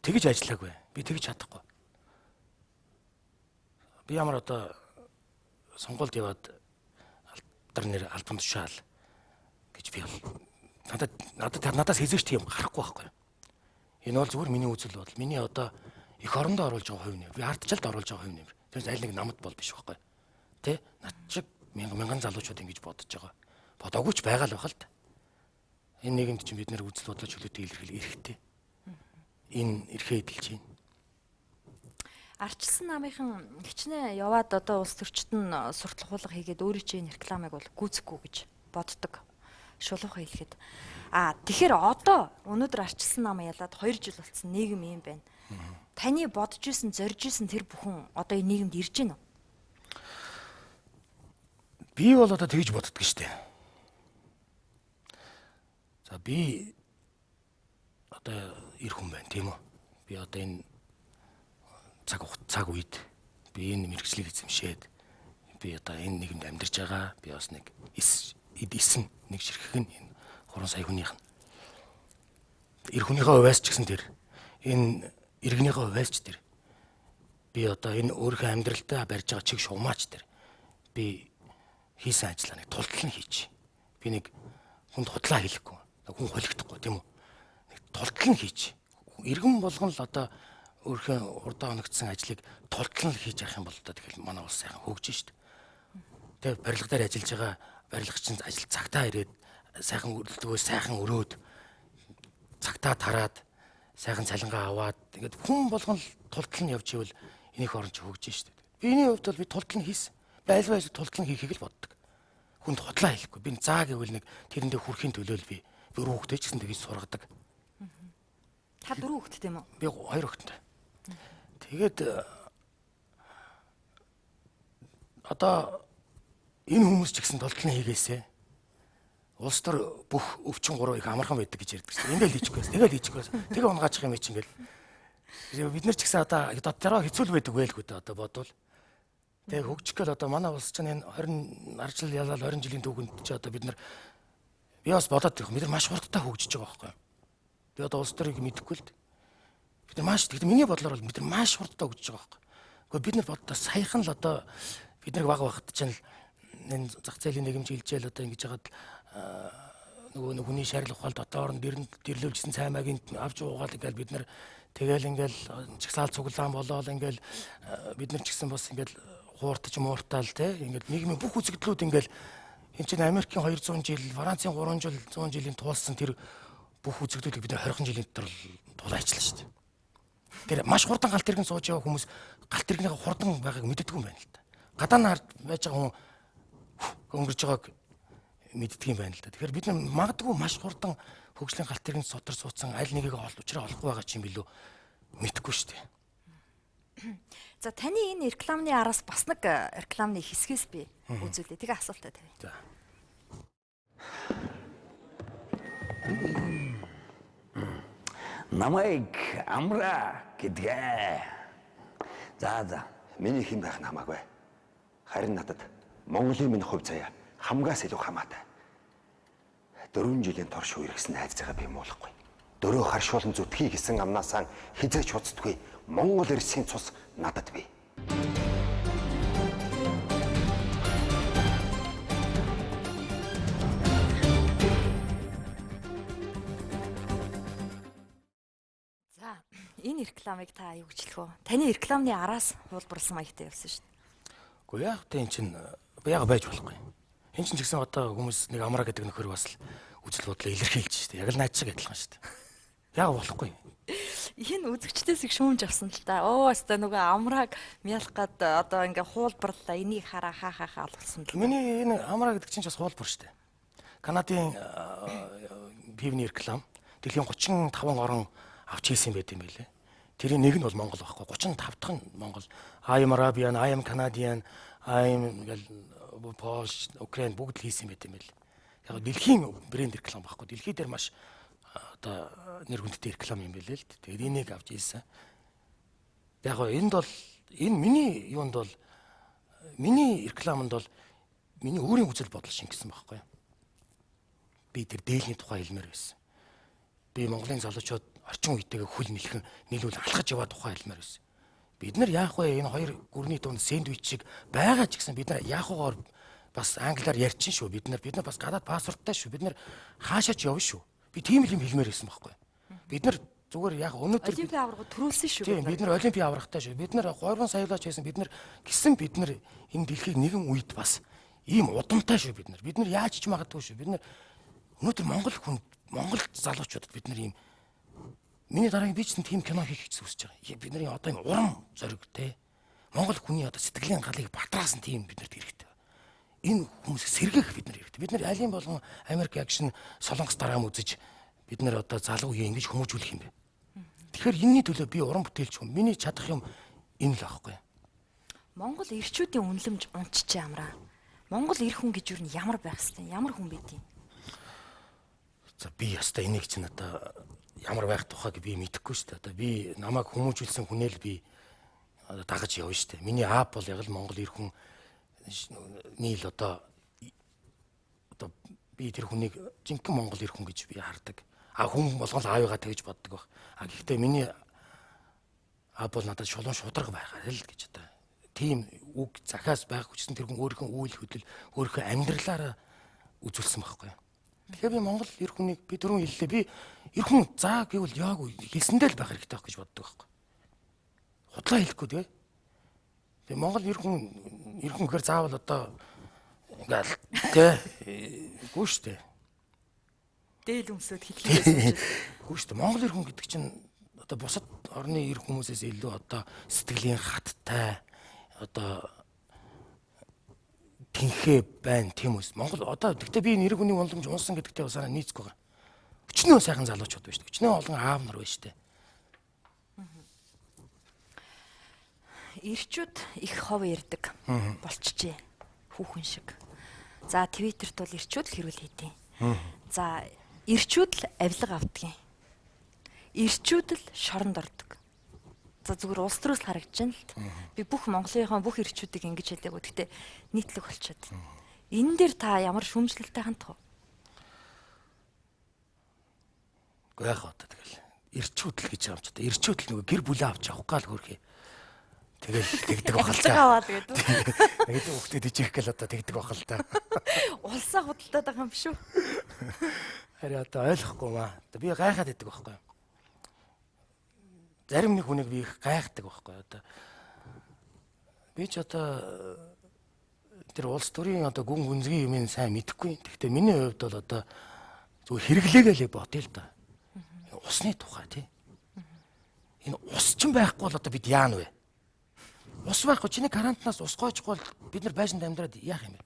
Speaker 2: тэгж ажиллаагүй. Би тэгж чадахгүй. Би ямар одоо сонгуульд яваад алдар нэр альбом тушаал гэж би надаас хэзээч тийм гарахгүй байхгүй. Энэ бол зүгээр миний үзэл бодол. Миний одоо их орондоо оруулж байгаа хувь нэмэр. Би ардчалд оруулж байгаа хувь нэмэр. Тэр аль нэг намд бол биш байхгүй. Тэ? Над шиг мянган залуучууд ингэж бодож байгаа. Бодоогүй ч байгаа л байх л та. Энэ нийгэмд чинь бид нэр үзэл бодлоо чөлөөтэй илэрхийлэх эрхтэй. Энэ эрхээ эдэлж байна.
Speaker 1: Арчилсан намынхан хичнээн яваад одоо улс төрчтөн сурталхуулга хийгээд өөрийн чинь рекламыг бол гүйцэхгүй гэж боддог. Шулуухан хэлэхэд. Тэгэхээр одоо өнөөдөр арчилсан нам ялаад 2 жил болсон нийгэм юм байна. Таны бодож исэн, зорж исэн тэр бүхэн одоо энэ нийгэмд ирж байна уу?
Speaker 2: Би бол одоо тэгж боддог штэ. За би одоо ир хүн байна тийм үү? Би одоо энэ цаг үед би энэ мэрэгчлийг эзэмшээд би одоо энэ нийгэмд амьдарч байгаа. Би бас нэг эдсэн нэг ширхэг нь энэ 3 сая хүнийх нь. Ир хүнийхээ хувьас ч гэсэн тэр энэ иргэнийхээ хувьас ч тэр би одоо энэ өөрийнхөө амьдралдаа барьж байгаа чиг шугамаач тэр би хийсэн ажлаа нэг тултал нь хийж. Би нэг хүнд худлаа хийхгүй. Хүн холигдохгүй тийм үү? Нэг тултал нь хийж. Иргэн болгон л одоо өөрийнхөө урдаа оногдсон ажлыг тултал нь хийж явах юм бол одоо тэгэл манай улс сайхан хөгжин шүү дээ. Тэгээ барилга дээр ажиллаж байгаа барилгачин ажил цагтаа ирээд сайхан өрөлдгөө сайхан өрөөд цагтаа тараад сайхан цалингаа аваад ингээд хүн болгон л тултал нь явж ивэл энийх орон ч хөгжин шүү дээ. Биний хувьд бол би тултал нь хийсэн. Байлбай тултал нь хийхийг л боддог. Хүнд худлаа хэлэхгүй. Би заа гэвэл нэг тэрэндээ хүрэхийн төлөө л би дөрөв хүүхдээ ч гэсэн тэгж сургадаг.
Speaker 1: Та 4 хүүхэдтэй юм уу?
Speaker 2: Би 2 хүүхэдтэй. Тэгээд одоо энэ хүмүүс ч гэсэн тултал нь хийгээсэ. Улс төр бүх өвчин гурав их амархан байдаг гэж ярьдаг шүү дээ. Ингээл хийчихгүй. Тэгэл хийчихгүй. Тэгээ унгаачих юм чи ингээл. Бид нар ч гэсэн одоо дотроо хэцүү байдаг байлгүй дээ одоо бодвол. Тэгээ хөгжих гээл одоо манай улс чинь энэ 20 арчил ялал 20 жилийн түүхэнд чи одоо бид нар би бас бодоод байх. Бид нар маш хурдтай хөгжиж байгаа байхгүй юу? Би одоо улс төрийг мэдэхгүй л дээ. Бид нар маш тэгтээ миний бодлоор бол бид нар маш хурдтай хөгжиж байгаа байхгүй юу? Гэхдээ бид нар боддоо саяхан л одоо бид нар баг багт чинь энэ зах зээлийн нэгэмж хилжээл одоо ингэж яагаад нөгөө хүний шарил ухаал дотоор нь дэрлүүлжсэн цаймааг авч уугаад ингээл бид нар тэгэл ингээл чагсаал цуглаан болоод ингээл бид нар ч гэсэн бас ингээл хууртаж мууртаал те ингээл нийгмийн бүх үзэгдлүүд ингээл энэ чинь Америкийн 200 жил, Францын 3 жил, 100 жилийн туулсан тэр бүх үзэгдлүүдийг бид 20 жилийн дотор тул ажиллана шүү дээ. Тэр маш хурдан галт тэрэгэн сууж яваа хүмүүс галт тэрэгнийхээ хурдан байгааг мэддэггүй юм байна л да. Гадаа нь харж байж байгаа хүн өнгөрж байгааг мэддэг юм байна л да. Тэгэхээр бид нар магадгүй маш хурдан хөгжлийн галт тэрэгэн сотор суудсан аль нэгийг учраа олохгүй байгаа ч юм билүү мэдэхгүй шүү дээ.
Speaker 1: За таны энэ рекламны араас бас нэг рекламны хэсгээс би үзүүлээ. Тэгээ асуултаа тавь.
Speaker 2: За.
Speaker 3: Намайг амра гэдгээ. За миний хэн байх намаагүй. Харин надад Монголын минь хувь заяа хамгаас илүү хамаатай. 4 жилийн турш үерхсэн найзаагаа би муулахгүй. Дөрөө харшуулан зүтгий гисэн амнаасаа хизээч хуцдаггүй Монгол эрсийн цус надад бий.
Speaker 1: За энэ рекламыг та юу гэж хэлэх вэ? Таны рекламны араас хуулбарласан маягтай явсан шүү дээ.
Speaker 2: Гэхдээ яг тэ эн чинь яг байж болохгүй. Эн чинь ч гэсэн одоо хүмүүс нэг амраа гэдэг нөхөр бас л үзэл бодлоо илэрхийлж шүү дээ. Яг л наачиг адилхан шүү дээ. Яг болохгүй.
Speaker 1: Энэ үзэгчдээс их шүүмж авсан л та. Оо өстой нөгөө амрааг мялах гад одоо ингээ хуулбарлаа. Энийг хараа хаа алгасан л.
Speaker 2: Миний энэ амраа гэдэг чинь бас хуулбар шүү дээ. Канадын пивний реклам дэлхийн 35 орн авч хийсэн байт юм билээ. Тэрийн нэг нь бол Монгол байхгүй. 35 дахь нь Монгол. I am Arabian, I am Canadian, I am Polish, Ukraine бүгд л хийсэн байт юм билээ. Яг дэлхийн брэнд реклам байхгүй. Дэлхий дээр маш одоо нэр хүндтэй реклам юм билээ л. Тэгээд энийг авч ийсэн. Яг гоо энд бол энэ миний юунд бол миний рекламанд бол миний өөрийн үзэл бодол шингэсэн байхгүй. Би тэр дээлний тухай хэлмээр байсан. Би Монголын залуучууд орчин үетэйгээ хүл нэлхэн нийлүүл алхаж яваа тухай хэлмээр байсан. Бид нар яах вэ? Энэ хоёр гүрний дунд сэндвич шиг байгаа ч гэсэн бид нар яах вгаар бас англиар ярьчин шүү. Бид нар бас гадаад паспорттай шүү. Бид нар хаашаач явна шүү. Би тийм л юм хэлмээр байсан байхгүй. Бид нар зүгээр яг өнөөдөр
Speaker 1: Олимпийн аварга төрүүлсэн шүү.
Speaker 2: Тийм бид нар олимпийн аврагтай шүү. Бид нар 3 саялаач байсан. Бид нар энэ дэлхийг нэгэн үед бас ийм удамтай шүү бид нар. Бид нар яаж ч магадгүй шүү. Бид нар өнөөдөр Монгол залуучуудад бид нар ийм миний дараагийн би ч тийм кино хийх гэж хүсэж байгаа. Бид нарын одоо ийм урам зориг те. Монгол хүний одоо сэтгэлийн галыг батраасан тийм биднэрт хэрэгтэй. Энэ хүмүүс сэргэх бид нар хэрэгтэй. Бид нар алийн болгон Америк акшн солонгос дараам үзэж бид нар одоо залуу үе ингэж хүмүүжүүлэх юм бэ. Тэгэхээр энэний төлөө би уран бүтээлч хүн. Миний чадах юм энэ л аахгүй.
Speaker 1: Монгол эрчүүдийн үнэлэмж унтчих амраа. Монгол эр хүн гэж юу н ямар байх хэвтэй? Ямар хүн байдیں۔
Speaker 2: За би яста энийг чинь одоо ямар байх тухайг би мэдэхгүй шүү дээ. Одоо би намайг хүмүүжүүлсэн хүнэл би дагаж явна шүү дээ. Миний аав бол яг л Монгол эр хүн нийл одоо би тэр хүнийг жинхэнэ Монгол эр хүн гэж би хардаг. Хүн болгон л аавыгаа тэгж боддог баг. Гэхдээ миний аав бол надад шулуун шударга байгаад л гэж одоо тийм үг захаас байх хүчсэн тэр хүн өөрийнхөө үйл хөдлөл өөрийнхөө амьдралаараа үзүүлсэн байхгүй. Тэгэхээр би Монгол эр хүнийг би дөрөв хэллээ. Би эр хүн заа гэвэл яг хэлсэндээ л байх хэрэгтэй байх гэж боддог байхгүй. Худлаа хэлэхгүй тэгээ. Тэгээ Монгол эр хүн гэхээр заавал одоо ингээл гүү штэ.
Speaker 1: Дээл өмсөд хэлхийгээс
Speaker 2: гүү штэ. Монгол эр хүн гэдэг чинь одоо бусад орны эр хүмүүсээс илүү одоо сэтгэлийн хаттай одоо тэнхээ байна тийм үс. Монгол одоо гэхдээ би нэр хүний уламж унсан гэдэгтээ бас санаа нийцэхгүй байгаа. Өчнөө сайхан залуучууд байна шүү дээ. Өчнөө олон аав нар байна шүү дээ.
Speaker 1: Ирчүүд их хов ярддаг болчихжээ. Хүүхэн шиг. За Твиттерт бол ирчүүд л хэрүүл хийдэг. За ирчүүд л авилга авдаг. Ирчүүд л шоронд ордог. За зүгээр улс төрөөс харагдаж байна л. Би бүх Монголынхаа бүх ирчүүдийг ингэж хэлдэг. Гэхдээ нийтлэг болчиход. Энэ дээр та ямар шүүмжлэлтэй хандах вэ?
Speaker 2: Гэхдээ яг одоо тэгэл ирчүүд л гэж авч одоо ирчүүд л нөгөө гэр бүлээ авч явах гал хөрхий. Тэгэл тэгдэг бахал
Speaker 1: Алдаг
Speaker 2: та.
Speaker 1: аваад гэдэг.
Speaker 2: Тэгээд хүүхдэд ижих гэл одоо тэгдэг бахал та.
Speaker 1: Улсаа худалдаад байгаа юм биш үү?
Speaker 2: Харин одоо ойлгохгүй маа. Би гайхаад идэг байхгүй юу? Зарим нэг хүнийг би их гайхдаг байхгүй юу? Одоо би ч одоо тэр улс төрийн одоо гүн гүнзгий юм сайн мэдэхгүй. Гэхдээ миний хувьд бол одоо зүгээр хэрэглээгээл бодъё л да. Усны тухай тий. Энэ ус ч байхгүй бол одоо бид яана вэ? Ус байхгүй чиний карантинаас ус гойчихгүй бол бид нар байшинд амьдраад яах юм бэ?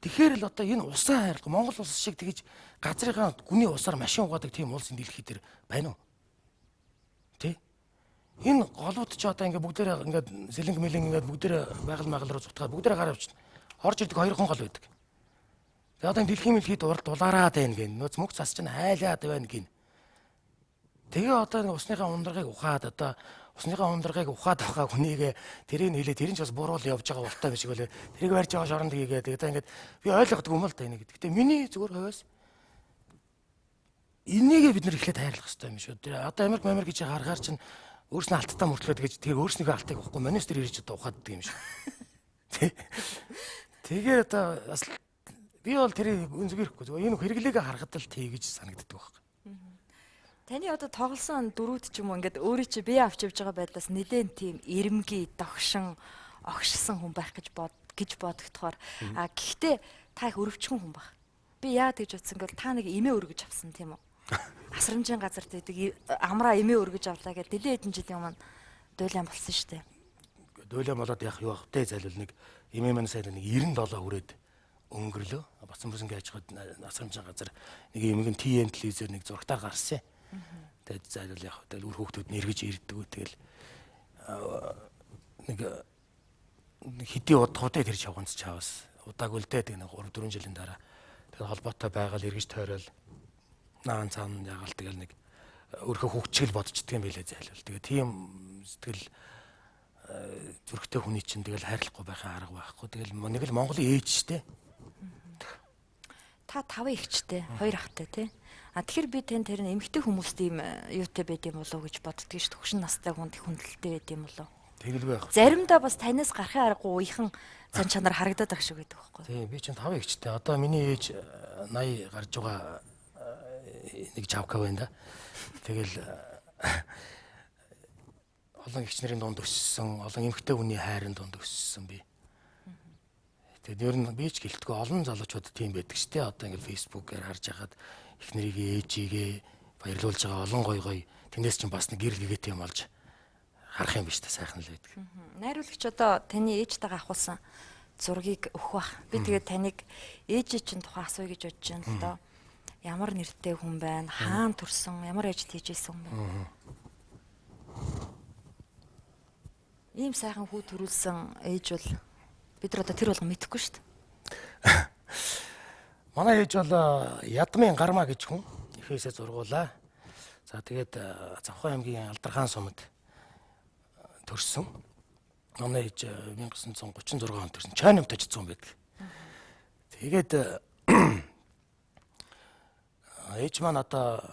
Speaker 2: Тэгэхээр л одоо энэ усаа хайрлах Монгол улс шиг тэгж газрынхаа гүний усаар машин угаадаг тийм улс энэ дэлхий дээр байна уу? Тэ? Энэ голууд ч одоо ингээ бүгдээрээ ингээд сэлэнг мэлэн ингээд бүгдээрээ байгаль руу зутгаад бүгдээрээ гараа авчихна. Орж ирдэг 2 гол байдаг. Тэгээ одоо энэ дэлхийн мэлхийд урд дулаараад байна гин. Нөөц мөх цас чинь хайлаад байна гин. Тэгээ одоо нэг усныхаа ундрагыг ухаад одоо усныхаа ундрагыг ухаад байгаа хүнийгээ тэрийг хэлээ тэр нь ч бас буруул явж байгаа уртаа биш гэлээ тэрийг барьж байгаа шоронд хийгээд тэгээ ингээд би ойлгодог юм л да энийг. Гэтэ миний зүгээр хувьас энийгээ бид нэр эхлээд хайрлах хэрэгтэй юм шүү. Тэр одоо Америк гэж харахаар чинь өөрснөө алттай мөртлөө тэгэж тэр өөрснийхөө алтыг уухгүй манайс тэр ирж одоо ухаад ддаг юм шүү. Тэгээ одоо бас би бол тэрийг үнзгийхгүй зүгээр энэ хэрэглээгээ харахад л тэгэж санагддаг байхгүй.
Speaker 1: Таны одоо тоглосон дөрүүд ч юм уу ингээд өөрөө чи бие авч явж байгаа байдлаас нэлээд тийм эрэмгий, догшин, огшсон хүн байх гэж бодогдохоор гэхдээ та их өрөвчгөн хүн баг. Би яа тэгж утсан гэвэл та нэг эмээ өргөж авсан тийм үү? Асрамжийн газар дээдэг амраа эмээ өргөж авлаа гэдэг нэлээд хэдэн жилийн өмнө дуйлаан болсон шүү дээ.
Speaker 2: Дуйлаан болоод яах юу вэ? Зайлвал нэг эмээ мань сайн нэг 97 хүрээд өнгөрлөө. Бацсан бүсэнгээ аж ахуйд асрамжийн газар нэг эмгэн TN телевизээр нэг зурагтаар гарсан. Тэгээд зайлвал яах вэ? Тэгэл үр хүүхдүүд нь эргэж ирдэг. Тэгэл нэг хэдий удахуйтай тэр чавганц чаваас удаагүй л дээ нэг 3 4 жилийн дараа тэгэл холбоотой байгаль эргэж тойрол наан цаана ягаал тэгэл нэг өөрхөө хөвчгөл бодчихдаг юм билээ зайлвал. Тэгээ тийм сэтгэл зүрхтэй хүний чинь тэгэл хайрлахгүй байхын арга байхгүй. Тэгэл нэг л Монголын ээж штэ.
Speaker 1: Та 5 эгчтэй, 2 ахтай тий. Тэгэхээр би тэр нь эмэгтэй хүмүүст ийм юутай байд юм болов уу гэж боддгийг ш төгшин настай хүнд их хүндэлтэй байд юм болов.
Speaker 2: Тэгэлгүй байх.
Speaker 1: Заримдаа бас танаас гарахын аргагүй уйхан цан чанар харагдаад байх шүү гэдэг байхгүй.
Speaker 2: Тийм би чинь 5 эгчтэй. Одоо миний ээж 80 гарч байгаа нэг чавка байна да. Тэгэл олон эгч нарын дунд өссөн, олон эмэгтэй хүний хайрын дунд өссөн би. Тэгээд ер нь би ч гэлтгүй олон залуучууд тийм байдаг ч тийм одоо ингээл фэйсбүүкээр харж хахад их нэрийг ээжигээ баярлуулж байгаа олон гой тэндээс чинь бас нэг гэрэл гэгээтэй юм олж харах юм биш та сайхан л байдаг.
Speaker 1: Найруулагч одоо таны ээжтэйгээ авахулсан зургийг өгөх бах. Би тэгээд таныг ээжээ чинь тухайн асууя гэж бодож байна л доо. Ямар нэртэй хүн байна? Хаана төрсөн? Ямар ээжд хийжсэн хүн байна? Ийм сайхан хүү төрүүлсэн ээж бол бид нар одоо тэр болго мэдэхгүй шүү дээ.
Speaker 2: Манай ээж бол ядмын гармаа гэж хүн ихээсээ зургуулаа. За тэгээд Завхан аймгийн Алдархан сумд төрсөн. Манай ээж 1936 онд төрсөн. Чойномт ажицсан байдаг. Тэгээд ээж маань одоо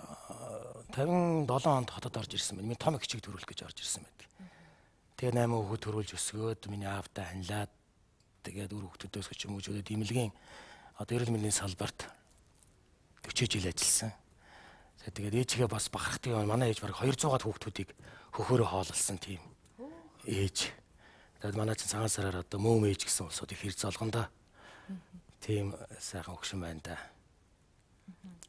Speaker 2: 57 онд хотод орж ирсэн байна. Миний том эгчийг төрүүлэх гэж орж ирсэн байдаг. Тэгээд 8 хүүхэд төрүүлж өсгөөд миний аавтай ханилаад тэгээд үр хүүхдүүдээс ч юм уу жөөд имлэгийн одоо эрүүл мэндийн салбарт 40 жил ажилласан. Тэгээд ээжигээ бас бахархдаг юм. Манай ээж бараг 200-аад хүүхдүүдийг хөхөөрөө хооллсон тийм ээж. Тэгээд манай чинь цагаан сараар одоо мөөм ээж гэсэн улсууд их хэрэг золгондоо. Тийм сайхан хөгшин байна да.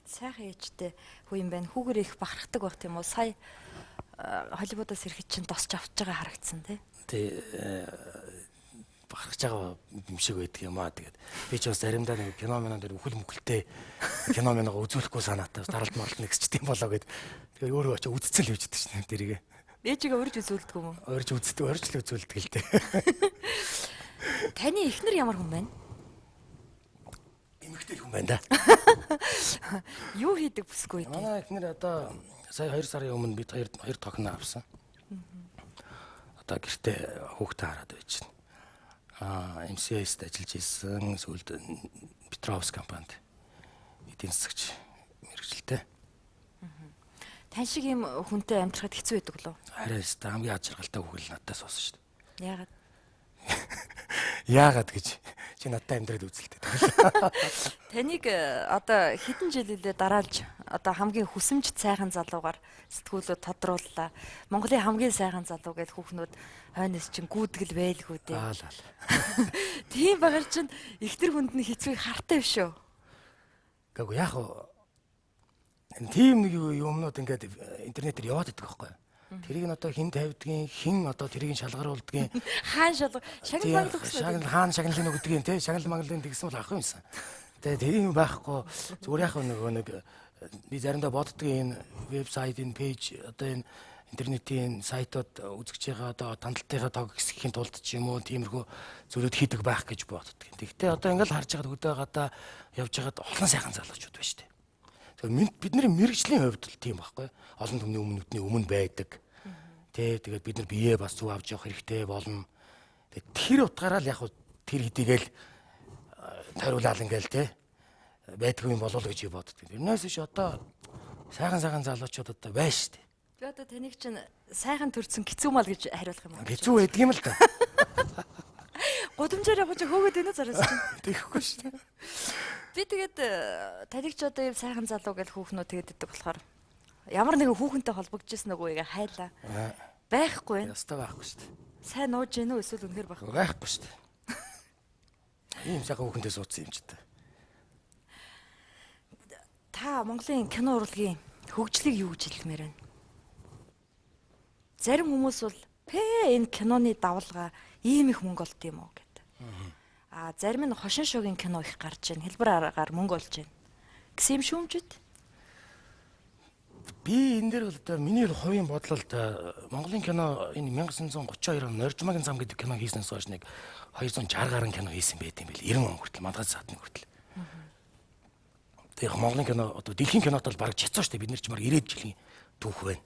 Speaker 1: Сайхан ээжтэй хүү юм байна. Хүүгээр их бахархдаг байх тийм үү? Сая Холливуудаас ирэхэд чинь досч авч байгаа харагдсан тий.
Speaker 2: Тий бахархаж байгаа юм шиг байдаг юм аа. Тэгээд би ч бас заримдаа нэг кино дээр үхэл мүхэлтэй кино үзүүлэхгүй санаатай даралт моралт нэгсчт юм болоо гэд. Тэгээд өөрөө очиж үдцэл хийж идэж шнэ тэрийг.
Speaker 1: Ээжигээ урьж үзүүлдэг юм уу?
Speaker 2: Урьж үздэг, урьж л үзүүлдэг л дээ.
Speaker 1: Таны эхнэр ямар хүн байна?
Speaker 2: Эмэгтэй хүн байна да.
Speaker 1: Юу хийдэг бүсгүй дээ?
Speaker 2: Манай эхнэр одоо сая 2 сарын өмнө бид хоёр тохино авсан. Одоо гэртээ хүүхдээ хараад байж байна. MCS-д ажиллаж ирсэн. Сүүлд Петровс компанид эдийн засагч мэргэжилтэй.
Speaker 1: Тань шиг юм хүнтэй амьдрахад хэцүү байдаг лөө.
Speaker 2: Арай өстой хамгийн аж аргалтай үг л надаас болсон шүү дээ.
Speaker 1: Яагаад?
Speaker 2: Яагаад гэж чи надтай амьдрал үзэлтэй.
Speaker 1: Таныг одоо хэдэн жилээ дараалж одоо хамгийн хүсэмжт сайхан залуугаар сэтгүүлүүд тодрууллаа. Монголын хамгийн сайхан залуу гэж хүүхнүүд хойноос чинь гүйтгэл байлгүй дээ.
Speaker 2: Аалал.
Speaker 1: Тийм багаар чинь ихтер хүнд нь хэцүү хартай биш үү?
Speaker 2: Гэхдээ яг тийм нэг юмнууд ингээд интернетээр яваад идэх байхгүй. Тэрийг нь одоо хин тавьдгийн, хин одоо тэрийг шалгаруулдгийн.
Speaker 1: Хаан шагнал мангал өгсөн.
Speaker 2: Хаан шагналын өгдгийн те шагнал мангалын тэгсэн бол авах юмсан. Тэгээ тийм байхгүй зүгээр яг нэг би заримдаа боддгийн энэ вебсайт, энэ пэйж одоо энэ интернетийн сайтууд үзэж байгаа одоо тандалтынхаа тог хэсгийн тулд ч юм уу тиймэрхүү зүйлүүд хийдэг байх гэж боддгийн. Тэгвэл одоо ингээл харж байгаад өдөө гадаа явж байгаад олон сайхан залуучууд байна шүү дээ. Бидний мэрэгжлийн хувьд л тийм байхгүй. Олон түмний өмнөдний өмнө байдаг. Тэгээд бид нар биеэ бас зүг авч явах хэрэгтэй болно. Тэгээд тэр утгаараа л яг тэр хэдийгээл тариулаал ингээл те байдгүй юм болов уу гэж боддог. Тэрнээс биш одоо сайхан залуучууд одоо байна шүү дээ.
Speaker 1: Би одоо таныг чинь сайхан төрсөн хэцүү мал гэж хариулах юм уу?
Speaker 2: Хэцүү байдаг юм л да.
Speaker 1: Гудамжаар явж хөөгд өнөө зараас чинь.
Speaker 2: Тэгэхгүй шүү дээ.
Speaker 1: Би тэгээд таныг ч одоо юм сайхан залуу гэж хүүхнүүд тэгээд иддэг болохоор ямар нэгэн хүүхэнтэй холбогдчихсэн нөгөөгээ хайлаа. Байхгүй.
Speaker 2: Ястаа байхгүй шүү дээ.
Speaker 1: Сайн нууж гэнэ үү эсвэл үнэхээр байхгүй.
Speaker 2: Байхгүй шүү дээ. Ийм сайхан хүүхэндээ суудсан юм ч та.
Speaker 1: Та Монголын кино урлагийн хөгжлийг юу гэж хэлмээр байна? Зарим хүмүүс бол энэ киноны давалгаа ийм их мөнгө олд юм уу гэдэг. Зарим нь хошин шогийн кино их гарч байна. Хэлбэр аргаар мөнгө олж байна. Гэсэн юм шүүмжүүд.
Speaker 2: Би энэ дээр бол одоо миний хувийн бодлолд Монголын кино энэ 1932 он Норжмагийн зам гэдэг кино хийснээс хойш нэг 260 гаруй кино хийсэн байт юм бэл 90 он хүртэл мадгаз саатны хүртэл. Тэгэхээр Монголын кино одоо дэлхийн кинот бол бараг чацсан шүү дээ. Бид нар ч мар 90 жилийн түүх байна.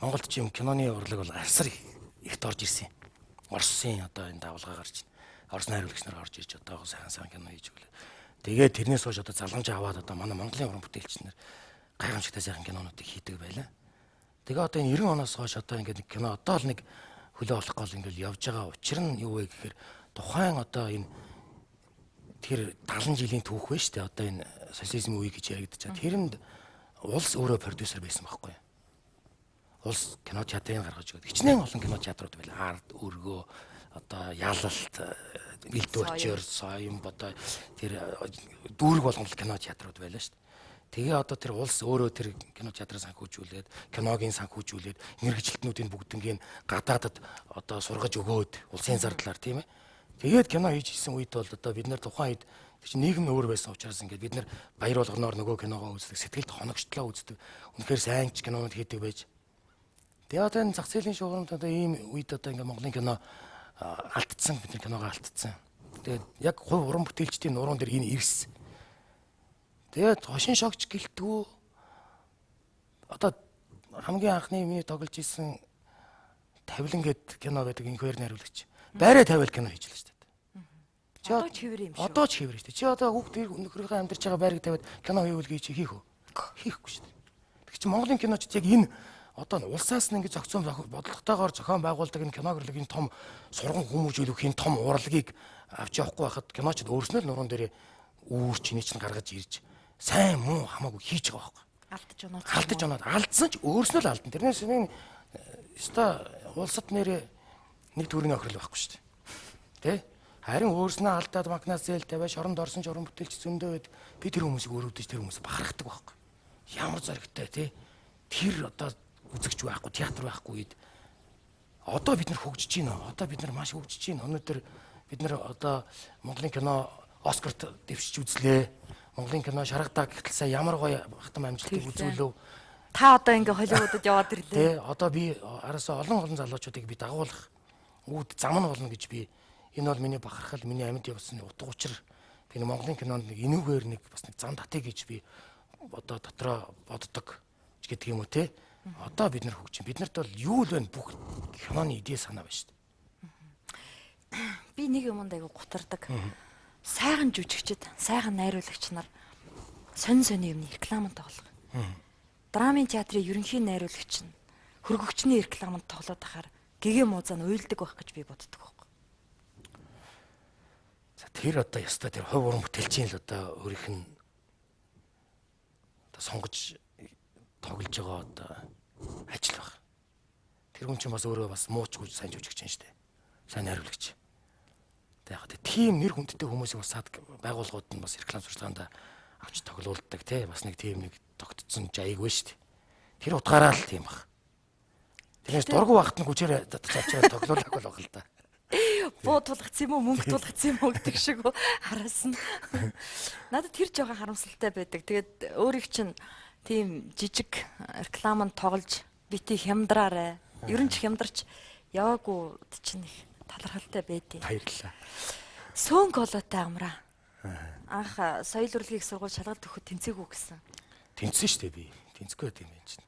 Speaker 2: Монголд ч юм киноны урлаг бол асар ихт орж ирсэн. Оросын одоо энэ давлгаа гарч байна. Орос найруулагч нар орж ирж одоо сайхан кино хийж өглөө. Тэгээд тэрнээс хойш одоо залгамж аваад одоо манай Монголын уран бүтээлч нар гайхамшигтай сайхан кинонуудыг хийдэг байлаа. Тэгээ одоо энэ 90 оноос хойш одоо ингээд кино одоо л нэг хөлөө олох гол ингээд явж байгаа учир нь юу вэ гэхээр тухайн одоо энэ тэр 70 жилийн түүх вэ шүү дээ. Одоо энэ социализм үе гэж яригдаж байгаа. Тэрэнд улс өөрөө продюсер байсан байхгүй юу? Улс кино театрыг гаргаж өгдөг. Хичнээн олон кино театрууд байлаа. Ард, өргөө, одоо ялалт, элдвэрчээр, соём одоо тэр дүүрэг болгоно кино театрууд байлаа шүү дээ. Тэгээ одоо тэр улс өөрөө тэр кино театрыг санхүүжүүлээд, киногийн санхүүжүүлээд, мэргэжилтнүүдийн бүгднийг гадаадад одоо сургаж өгөөд улсын зардлаар тийм ээ. Тэгээд кино хийж исэн үед бол одоо бид нар тухайн үед чинь нийгэм өөр байсан учраас ингээд бид нар баяр болгоноор нөгөө киногоо үздэг, сэтгэлд хоногчлоо үздэг. Үнэхээр сайн ч кинонууд хийдэг байж. Тэгээ одоо энэ зах зээлийн шугамд одоо ийм үед одоо ингээд Монголын кино алдсан, бидний киногоо алдсан. Тэгээд яг хувь уран бүтээлчдийн нуруунд дэр энэ ирс. Тэгээд хошин шогч гэлтгүү одоо хамгийн анхны миний тоглож исэн Тавилан гэд кино байдаг инхээр найруулагч. Байраа тавиал кино хийж л шүү дээ.
Speaker 1: Одоо ч хэвэр юм шүү.
Speaker 2: Одоо ч хэвэр шүү дээ. Чи одоо хүүхд нөхрийнхөө амьдарч байгаа байрыг тавиад кино хийвэл чи хийх үү? Хийхгүй шүү дээ. Тэг чи Монголын киночд яг энэ одоо улсаас нь ингэ зохицон бодлоготойгоор зохион байгуулдаг энэ киногорлогийн том сургам хүмүүжүүлэхийн том урлагийг авч явахгүй байхад киночд өөрснөө л нуруунд дээр үүр чиний чинь гаргаж ирж сайн муу хамаагүй хийж байгаа байхгүй. Алдаж оноод алдсан ч өөрснөө л алдсан. Тэрнээс нэг өстой улсад нэрээ нэг төрлийн охирол байхгүй шүү дээ. Тэ? Харин өөрснөө алдаад макнаас зээл тавиа шоронд орсон ч уран бүтээлч зөндөө байд. Би тэр хүмүүсийг өрөвдөж тэр хүмүүсийг бахархдаг байхгүй. Ямар зоригтой тий? Тэр одоо үзэгч байхгүй, театр байхгүй үед одоо бид нар хөгжиж байна. Одоо бид нар маш хөгжиж байна. Өнөөдөр бид нар одоо Монголын кино Оскарт дэвшиж үзлээ. Монголын кино шаргадаг гэтэл сая ямар гоё хатам амжилтыг үзүүлв.
Speaker 1: Та одоо ингээ Холливуудад яваад ирлээ.
Speaker 2: Тэ одоо би араасаа олон залуучуудыг би дагуулах үүд зам нь болно гэж би энэ бол миний бахархал, миний амьд явсан утга учир. Би Монголын кинонд нэг энүүгээр нэг бас нэг зам татъя гэж би одоо дотроо боддог гэдэг юм уу те. Одоо бид нар хөгжин. Биднэрт бол юу л вэ бүх киноны идея санаа байна шүү дээ.
Speaker 1: Би нэг юмд айгу гутардаг. Сайхан жүжигчд, сайхан найруулагч нар сонь юм рекламанд тоглох. драмын театрын ерөнхий найруулагч нь хөргөгчний рекламанд тоглоод ахаар гэгээ муузаа нь уйлдаг байх гэж би боддог байхгүй.
Speaker 2: За тэр одоо ястаа тэр хувь уран бүтээлчийн л одоо өөрийнх нь одоо сонгож тоглож байгаа одоо ажил баг. Тэр хүн чинь бас өөрөө бас муучгүй сайн жүжигч юм шүү дээ. Сайн найруулагч. Тэгээ яг тийм нэр хүндтэй хүмүүсийг бас сад байгууллагууд нь бас реклам сурталчилгаанд авч тоглуулдаг тий. Бас нэг тийм нэг тогтцсон жайггүй шүү дээ. Тэр утгаараа л тийм баг. Тэрнээс дургу багт нь хүчээр авчираа тоглоулах бол баг л да.
Speaker 1: Буу тулгацсан юм уу, мөнгө тулгацсан юм уу гэдэг шиг хараас нь. Надад тэр жоохон харамсалтай байдаг. Тэгээд өөрийг чинь тийм жижиг рекламанд тоглож бити хямдраарэ. Ер нь ч хямдарч яваагүй чинь их талархалтай байдیں۔
Speaker 2: Баярлалаа.
Speaker 1: Сөөн колотой амраа. Анх соёл урлагийн их сургууль шалгалт өгөхөд тэнцээгүй гэсэн.
Speaker 2: Тэнцсэн шүү дээ би. Тэнцэхгүй байт юм чинь.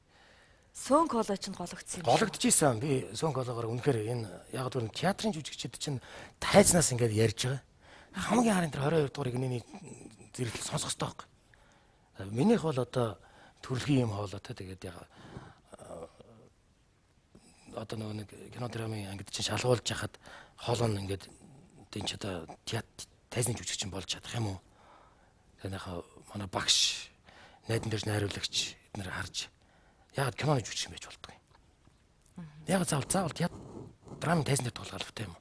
Speaker 1: Сөөн коло чинь гологдсон юм.
Speaker 2: Гологдчихсан. Би сөөн кологоор үнэхээр энэ яг л театрын жүжигчид чинь тайзнаас ингээд ярьж байгаа. Хамгийн харин тэр 22 дугаар игний зэрэглэл сонсох хэрэгтэй байхгүй. Минийх бол одоо төрөлхийн юм хоолой те тэгээд яг одоо нэг кино драмын ангид чинь шалгуулж яхад хоолой нь ингээд тийм ч одоо тайзны жүжигч болж чадах юм уу? Тэгээд яг манай багш найдан дээрж найруулагч эднэр харж яг киноны жүжигч байж болдгоо. Яг заавал драмын тайзны дээр тоглоалфтай юм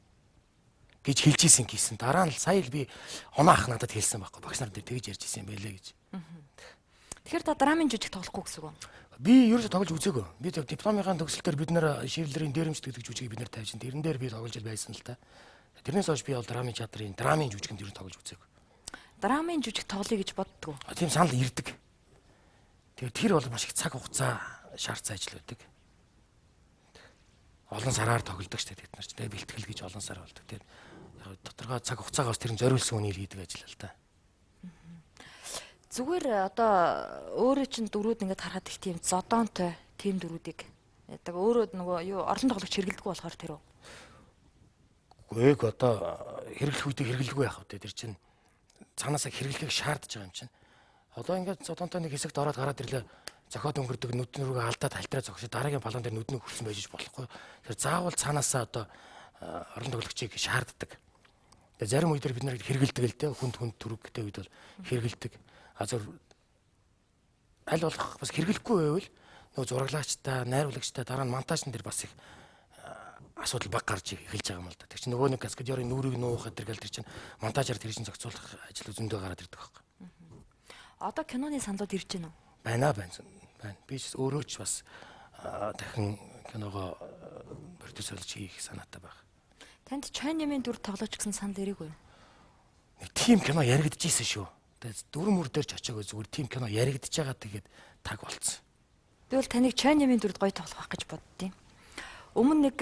Speaker 2: гэж хэлж ийсэн гисэн. Дараа нь сая л би оноох надад хэлсэн байхгүй. Багш нар дээр тэгж ярьж ийсэн юм байлээ гэж.
Speaker 1: Тэгэхээр та драмын жүжиг тоглохгүй гэсэн үг үү?
Speaker 2: Би ерөөсө тоглож үзээгүй. Би дипломын төгсөлтөөр бид нэр шивлэрийн дээрэмч гэдэг жүжигийг бид нэр тавьсан. Тэрэн дээр би тоглож байсан л та. Тэрнээс хойш би бол драмын жүжигэнд ер нь тоглож үзээгүй.
Speaker 1: Драмын жүжиг тоглоё гэж боддгоо.
Speaker 2: Тийм санал ирдэг. Тэгээд тэр бол маш их цаг хугацаа шаардсан ажил байдаг. Олон сараар тоглодог шүү дээ тэд нар ч. Тэгээд бэлтгэл гэж олон сар болдог. Тэгээд тодорхой цаг хугацаагаас тэр нь зориулсан үнийг хийдэг ажил л та.
Speaker 1: Зүгээр одоо өөрөө чинь дөрүүд ингээд харахад их тийм зодоонтой тийм дөрүүдийг яадаг өөрөө нөгөө юу орлон тоглогч хэрэгэлдэггүй болохоор тэр үү?
Speaker 2: Гүйг одоо хэрэглэх үедээ хэрэглэхгүй яах вэ? Тэр чинь цаанаасаа хэрэглэхийг шаардж байгаа юм чинь. Одоо ингээд зодоонтой нэг хэсэгт ороод гараад ирлээ. Зохиод өнгөрдөг нүд рүүгээ алдаад хальтраа зогсоод дараагийн балон дээр нүднийг хүрсэн байж болохгүй. Тэр заавал цаанаасаа одоо орлон тоглогчийг шаарддаг. Тэгээ зарим үедэр бид нар хэрэгэлдэг л дээ. Хүнд төрөгтэй үед бол хэрэгэлдэг. Аль болох бас хэрэглэхгүй байвал нөгөө зураглагчтай, найруулагчтай дараа нь монтажн дээр бас их асуудал баг гарч эхэлж байгаа юм л да. Тэг чи нөгөө нэг каскадерын нүрийг нуух гэдэг тэр чинь монтажаар тэр чинь зохицуулах ажил зөндөө гараад ирдэг байхгүй.
Speaker 1: Одоо киноны саналууд ирж байна уу?
Speaker 2: Байна. Би ч өөрөө ч бас дахин киногоо продюсерлж хийх санаатай байна.
Speaker 1: Танд Чойнэмийн дүр тоглож гэсэн санал ирээгүй юу?
Speaker 2: Нэг тийм кино яригдчихсэн шүү. Тэгээд дөрөв мөр дээр ч очиагүй зүгээр тийм кино яригдж байгаа тэгээд таг болцсон.
Speaker 1: Тэгвэл таныг Чойнэмийн дүрд гоё тоглох гэж боддیں۔ Өмнө нэг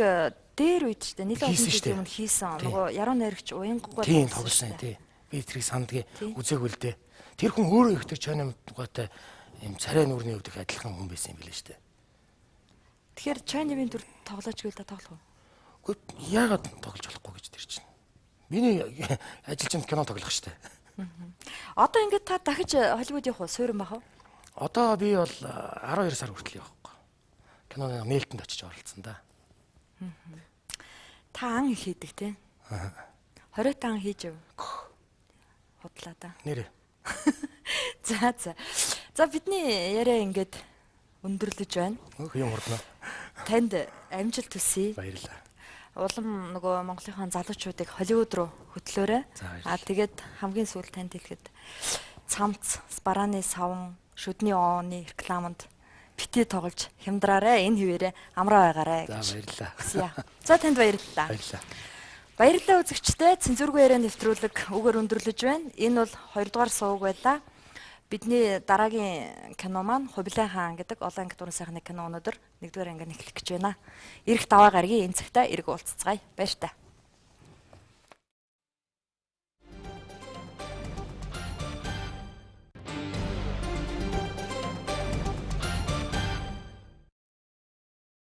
Speaker 1: дээр үед ч нэлээд олон жилийн өмнө хийсэн нөгөө яруу найрагч уянггүй
Speaker 2: тийм тоглосон тий. Би тэрийг сандгийн үзээгүй л дээ. Тэр хүн өөрөө ихтэй Чойнэмгаатай юм царай нүрийн өвдөх адилхан хүн байсан юм билээ шүү дээ.
Speaker 1: Тэгэхээр Чойнэмийн дүр тоглож гэвэл та тоглох уу?
Speaker 2: Гэхдээ яагаад тоглож болохгүй гэж тэр чинь. Миний ажилчинд кино тоглох шүү дээ.
Speaker 1: Одоо ингээд та дахиж Холливуд явах уу? Суурин бах уу?
Speaker 2: Одоо би бол 12 сар хүртэл явахгүй. Киноны нээлтэнд очиж оролцсон да.
Speaker 1: Та ан их хийдэг те. 20 ан хийж өв. Худлаа да.
Speaker 2: Нэрээ.
Speaker 1: За бидний яриа ингээд өндөрлөж байна.
Speaker 2: Юм урдна.
Speaker 1: Танд амжилт хүсье.
Speaker 2: Баярлалаа.
Speaker 1: Улам нөгөө Монголынхаа залуучуудыг Холливуд руу хөтлөөрэй. Тэгээд хамгийн сүүлд танд хэлэхэд цамц, спараны савн, шүдний ооны рекламанд бити тоглож хямдраарай. Энэ хിവэрэ амраа байгаарай гэж.
Speaker 2: За
Speaker 1: баярлалаа. За танд баярлалаа.
Speaker 2: Баярлалаа.
Speaker 1: Баярлалаа үзэгчдээ. Цензургүй яриа нэвтрүүлэг үгээр өндөрлөж байна. Энэ бол 2 дугаар сувг байлаа. Бидний дараагийн кино маань Хувилайн хаан гэдэг олон анги дурын сайхны кино өнөөдөр 1-р анги эхлэх гэж байна. Ирэх даваа гарагийн энэ цагтаа эрг уулзцгаая. Баяр та.